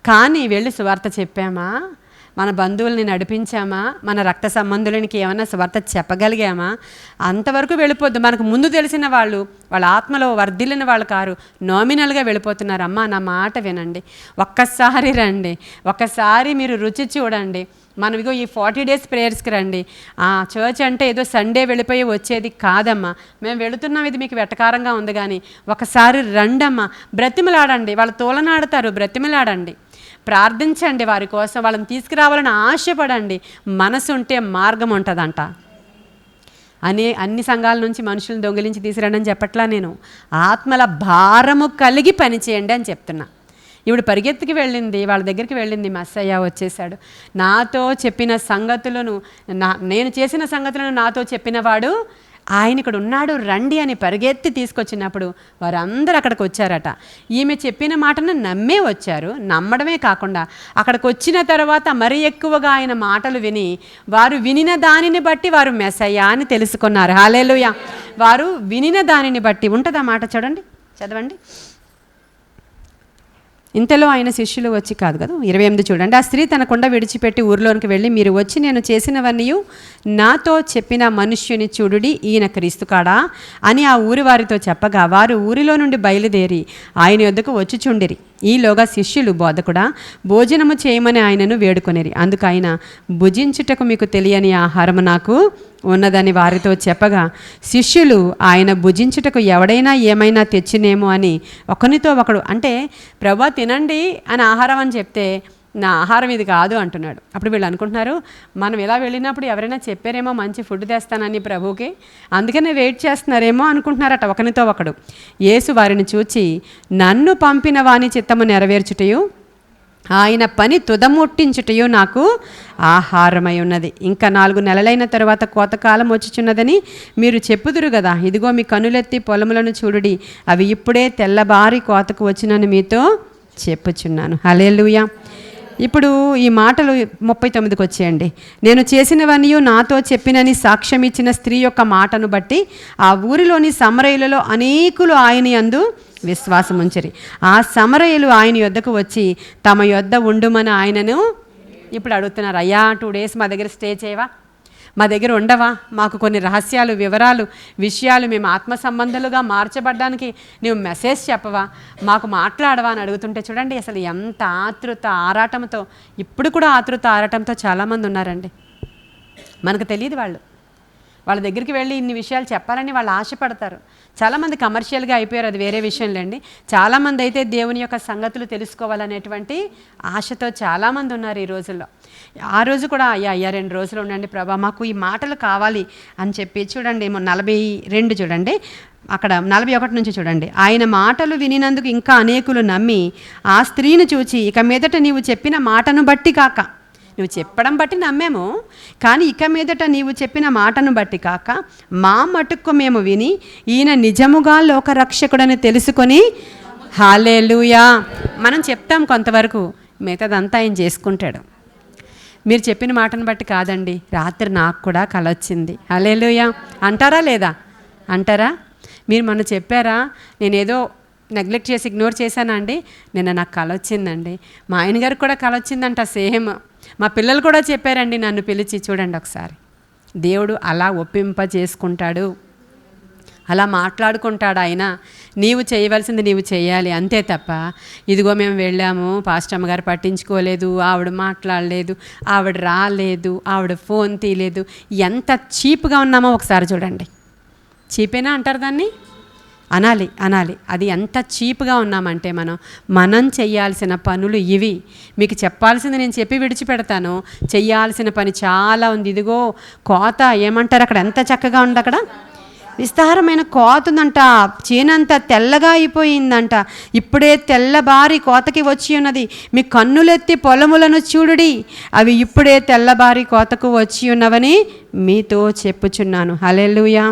కానీ వెళ్ళి సువార్త చెప్పామా? మన బంధువుల్ని నడిపించామా? మన రక్త సంబంధులకి ఏమైనా సువార్త చెప్పగలిగామా? అంతవరకు వెళ్ళిపోద్దు. మనకు ముందు తెలిసిన వాళ్ళు, వాళ్ళ ఆత్మలో వర్ధిల్లిన వాళ్ళు కారు, నామినల్గా వెళ్ళిపోతున్నారు. అమ్మ నా మాట వినండి, ఒక్కసారి రండి, ఒక్కసారి మీరు రుచి చూడండి. మనం ఇగో ఈ 40 days ప్రేయర్స్కి రండి. చర్చ్ అంటే ఏదో సండే వెళ్ళిపోయి వచ్చేది కాదమ్మా. మేము వెళుతున్నాం, ఇది మీకు వెటకారంగా ఉంది, కానీ ఒకసారి రండమ్మా, బ్రతిమలాడండి. వాళ్ళు తోలనాడతారు, బ్రతిమలాడండి, ప్రార్థించండి వారి కోసం, వాళ్ళని తీసుకురావాలని ఆశపడండి. మనసు ఉంటే మార్గం ఉంటుందంట. అన్ని సంఘాల నుంచి మనుషులను దొంగిలించి తీసుకురండి అని చెప్పట్లా నేను, ఆత్మల భారము కలిగి పనిచేయండి అని చెప్తున్నా. ఇప్పుడు పరిగెత్తుకి వెళ్ళింది, వాళ్ళ దగ్గరికి వెళ్ళింది, మెస్సయ్య వచ్చేసాడు. నాతో చెప్పిన సంగతులను, నేను చేసిన సంగతులను నాతో చెప్పినవాడు ఆయన ఇక్కడ ఉన్నాడు, రండి అని పరిగెత్తి తీసుకొచ్చినప్పుడు వారందరూ అక్కడికి వచ్చారట. ఈమె చెప్పిన మాటను నమ్మే వచ్చారు. నమ్మడమే కాకుండా అక్కడికి వచ్చిన తర్వాత మరీ ఎక్కువగా ఆయన మాటలు విని, వారు వినిన దానిని బట్టి వారు మెస్సయ్య అని తెలుసుకున్నారు. హల్లెలూయా. వారు వినిన దానిని బట్టి ఉంటుందా మాట? చూడండి, చదవండి. ఇంతలో ఆయన శిష్యులు వచ్చి కాదు కదా 28 చూడండి. ఆ స్త్రీ తన కుండ విడిచిపెట్టి ఊరిలోనికి వెళ్ళి, మీరు వచ్చి నేను చేసినవన్నీ నాతో చెప్పిన మనుష్యుని చూడుడి, ఈయన క్రీస్తు కాడా అని ఆ ఊరి వారితో చెప్పగా, వారు ఊరిలో నుండి బయలుదేరి ఆయన యొద్దకు వచ్చుచుండిరి. ఈలోగా శిష్యులు, బోధకుడా భోజనము చేయమని ఆయనను వేడుకొనిరి. అందుకు ఆయన, భుజించుటకు మీకు తెలియని ఆహారము నాకు ఉన్నదని వారితో చెప్పగా, శిష్యులు ఆయన భుజించుటకు ఎవడైనా ఏమైనా తెచ్చినేమో అని ఒకనితో ఒకడు, అంటే ప్రభా తినండి అని ఆహారం అని చెప్తే, నా ఆహారం ఇది కాదు అంటున్నాడు. అప్పుడు వీళ్ళు అనుకుంటున్నారు, మనం ఇలా వెళ్ళినప్పుడు ఎవరైనా చెప్పారేమో మంచి ఫుడ్ తెస్తానని ప్రభువుకి, అందుకనే వెయిట్ చేస్తున్నారేమో అనుకుంటున్నారట ఒకనితో ఒకడు. యేసు వారిని చూచి, నన్ను పంపిన వాని చిత్తము నెరవేర్చుటయు ఆయన పని తుదముట్టించుటయు నాకు ఆహారమై ఉన్నది. ఇంకా 4 నెలలైన తరువాత కోతకాలం వచ్చుచున్నదని మీరు చెప్పుదురు కదా. ఇదిగో మీ కనులెత్తి పొలములను చూడుడి, అవి ఇప్పుడే తెల్లబారి కోతకు వచ్చినని మీతో చెప్పుచున్నాను. హల్లెలూయా. ఇప్పుడు ఈ మాటలు 39కి వచ్చేయండి. నేను చేసినవన్నీ నాతో చెప్పినని సాక్ష్యం ఇచ్చిన స్త్రీ యొక్క మాటను బట్టి ఆ ఊరిలోని సమరయులలో అనేకులు ఆయన యందు విశ్వాసం ఉంచిరి. ఆ సమరయులు ఆయన యొద్దకు వచ్చి తమ యొద్ద ఉండుమని ఆయనను ఇప్పుడు అడుగుతున్నారు, అయ్యా 2 days మా దగ్గర స్టే చేయవా, మా దగ్గర ఉండవా, మాకు కొన్ని రహస్యాలు, వివరాలు, విషయాలు మేము ఆత్మ సంబంధాలుగా మార్చబడ్డానికి నువ్వు మెసేజ్ చెప్పవా, మాకు మాట్లాడవా అని అడుగుతుంటే చూడండి అసలు ఎంత ఆతృత ఆరాటంతో, ఇప్పుడు కూడా ఆతృత ఆరాటంతో చాలామంది ఉన్నారండి. మనకు తెలియదు వాళ్ళ దగ్గరికి వెళ్ళి ఇన్ని విషయాలు చెప్పాలని వాళ్ళు ఆశపడతారు. చాలామంది కమర్షియల్గా అయిపోయారు, అది వేరే విషయంలేండి. చాలామంది అయితే దేవుని యొక్క సంగతులు తెలుసుకోవాలనేటువంటి ఆశతో చాలామంది ఉన్నారు ఈ రోజుల్లో. ఆ రోజు కూడా అయ్యా 2 రోజులు ఉండండి ప్రభా, మాకు ఈ మాటలు కావాలి అని చెప్పి చూడండి 42 చూడండి, అక్కడ 41 నుంచి చూడండి. ఆయన మాటలు వినినందుకు ఇంకా అనేకులు నమ్మి ఆ స్త్రీని చూచి, ఇక మీదట నీవు చెప్పిన మాటను బట్టి కాక, నువ్వు చెప్పడం బట్టి నమ్మాము, కానీ ఇక మీదట నీవు చెప్పిన మాటను బట్టి కాక మా మటుక్కు మేము విని ఈయన నిజముగా లోకరక్షకుడని తెలుసుకొని హల్లెలూయా. మనం చెప్తాం కొంతవరకు, మిగతాదంతా ఆయన చేసుకుంటాడు. మీరు చెప్పిన మాటను బట్టి కాదండి, రాత్రి నాకు కూడా కల వచ్చింది, హల్లెలూయా అంటారా లేదా? అంటారా? మీరు మొన్న చెప్పారా, నేనేదో నెగ్లెక్ట్ చేసి ఇగ్నోర్ చేశానా అండి, నిన్న నాకు కల వచ్చిందండి, మా ఆయన గారికి కూడా కల వచ్చిందంట, సేమ్ మా పిల్లలు కూడా చెప్పారండి నన్ను పిలిచి. చూడండి ఒకసారి, దేవుడు అలా ఒప్పింప చేసుకుంటాడు, అలా మాట్లాడుకుంటాడు ఆయన. నీవు చేయవలసింది నీవు చేయాలి అంతే తప్ప, ఇదిగో మేము వెళ్ళాము పాస్టమ్మ గారు పట్టించుకోలేదు, ఆవిడ మాట్లాడలేదు, ఆవిడ రాలేదు, ఆవిడ ఫోన్ తీయలేదు, ఎంత చీప్గా ఉన్నామో ఒకసారి చూడండి. చీపేనా అంటారు దాన్ని? అనాలి. అది ఎంత చీప్గా ఉన్నామంటే మనం చెయ్యాల్సిన పనులు ఇవి. మీకు చెప్పాల్సింది నేను చెప్పి విడిచిపెడతాను, చెయ్యాల్సిన పని చాలా ఉంది. ఇదిగో కోత ఏమంటారు అక్కడ, ఎంత చక్కగా ఉంది అక్కడ, విస్తారమైన కోత ఉందంట, చేనంతా తెల్లగా అయిపోయిందంట, ఇప్పుడే తెల్లబారి కోతకి వచ్చి ఉన్నది. మీ కన్నులెత్తి పొలములను చూడుడి, అవి ఇప్పుడే తెల్లబారి కోతకు వచ్చి ఉన్నవని మీతో చెప్పుచున్నాను. హల్లెలూయా.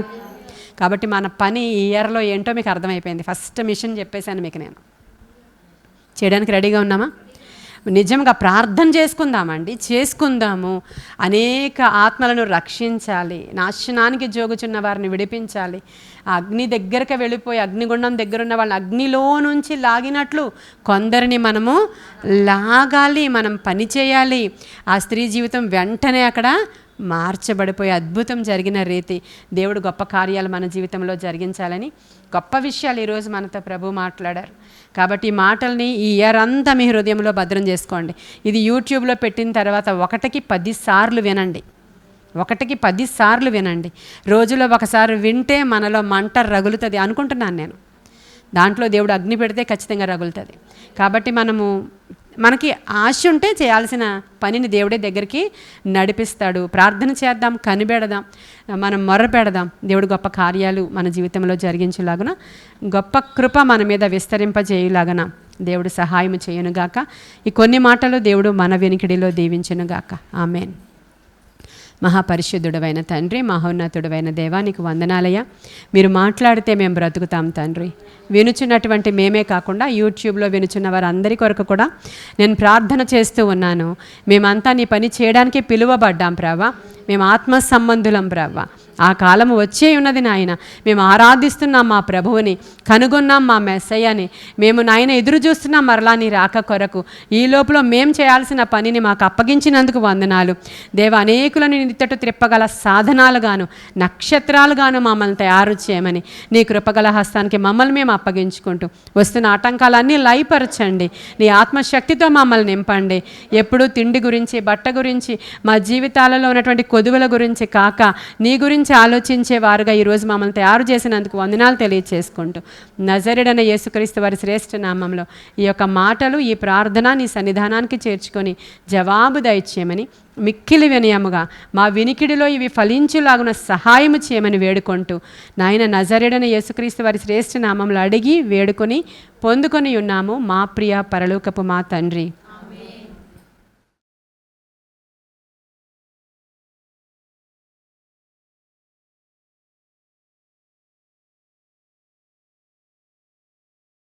కాబట్టి మన పని ఈ ఇయర్లో ఏంటో మీకు అర్థమైపోయింది. ఫస్ట్ మిషన్ చెప్పేశాను మీకు, నేను చేయడానికి రెడీగా ఉన్నామా? నిజంగా ప్రార్థన చేసుకుందాము. అనేక ఆత్మలను రక్షించాలి, నాశనానికి జోగుచున్న వారిని విడిపించాలి. ఆ అగ్ని దగ్గరికి వెళ్ళిపోయి అగ్నిగుండం దగ్గర ఉన్న వాళ్ళని అగ్నిలో నుంచి లాగినట్లు కొందరిని మనము లాగాలి, మనం పని చేయాలి. ఆ స్త్రీ జీవితం వెంటనే అక్కడ మార్చబడిపోయి అద్భుతం జరిగిన రీతి దేవుడు గొప్ప కార్యాలు మన జీవితంలో జరిగించాలని గొప్ప విషయాలు ఈరోజు మనతో ప్రభు మాట్లాడారు. కాబట్టి ఈ మాటల్ని ఈ ఇయర్ అంతా మీ హృదయంలో భద్రం చేసుకోండి. ఇది యూట్యూబ్లో పెట్టిన తర్వాత 1కి 10 సార్లు వినండి. 1కి 10 సార్లు వినండి. రోజులో ఒకసారి వింటే మనలో మంట రగులుతుంది అనుకుంటున్నాను నేను. దాంట్లో దేవుడు అగ్ని పెడితే ఖచ్చితంగా రగులుతుంది. కాబట్టి మనకి ఆశ ఉంటే చేయాల్సిన పనిని దేవుడే దగ్గరికి నడిపిస్తాడు. ప్రార్థన చేద్దాం, కనిపెడదాం, మనం మొర్ర పెడదాం. దేవుడు గొప్ప కార్యాలు మన జీవితంలో జరిగించేలాగున, గొప్ప కృప మన మీద విస్తరింపజేయులాగన దేవుడు సహాయం చేయనుగాక. ఈ కొన్ని మాటలు దేవుడు మన వెనికిడిలో దీవించునుగాక. ఆమేన్. మహాపరిశుద్ధుడవైన తండ్రి, మహోన్నతుడవైన దేవా, నీకు వందనాలయ్యా. మీరు మాట్లాడితే మేము బ్రతుకుతాం తండ్రి. వినుచున్నటువంటి మేమే కాకుండా యూట్యూబ్లో వినుచున్న వారందరి కొరకు కూడా నేను ప్రార్థన చేస్తూ ఉన్నాను. మేమంతా నీ పని చేయడానికి పిలువబడ్డాం ప్రభా. మేము ఆత్మ సంబంధులం ప్రభా. ఆ కాలము వచ్చే ఉన్నది నాయన. మేము ఆరాధిస్తున్నాం మా ప్రభువుని, కనుగొన్నాం మా మెస్సయ్యని. మేము నాయన ఎదురు చూస్తున్నాం మరలా నీ రాక కొరకు. ఈ లోపల మేము చేయాల్సిన పనిని మాకు అప్పగించినందుకు వందనాలు దేవ. అనేకులను నిత్తటు త్రిప్పగల సాధనాలుగాను, నక్షత్రాలుగాను మమ్మల్ని తయారు చేయమని నీ కృపగల హస్తానికి మమ్మల్ని మేము అప్పగించుకుంటూ వస్తున్న ఆటంకాలన్నీ లయపరచండి. నీ ఆత్మశక్తితో మమ్మల్ని నింపండి. ఎప్పుడూ తిండి గురించి, బట్ట గురించి, మా జీవితాలలో ఉన్నటువంటి కొదువుల గురించి కాక నీ గురించి ఆలోచించే వారుగా ఈరోజు మమ్మల్ని తయారు చేసినందుకు వందనాలు తెలియచేసుకుంటూ నజరేయుడైన యేసుక్రీస్తు వారి శ్రేష్ఠ నామంలో ఈ యొక్క మాటలు, ఈ ప్రార్థన నీ సన్నిధానానికి చేర్చుకొని జవాబు దయచేయమని మిక్కిలి వినయముగా మా వినికిడిలో ఇవి ఫలించులాగున సహాయము చేయమని వేడుకుంటూ నాయన నజరేయుడైన యేసుక్రీస్తు వారి శ్రేష్ఠ నామంలో అడిగి వేడుకొని పొందుకొని ఉన్నాము మా ప్రియ పరలోకపు మా తండ్రి.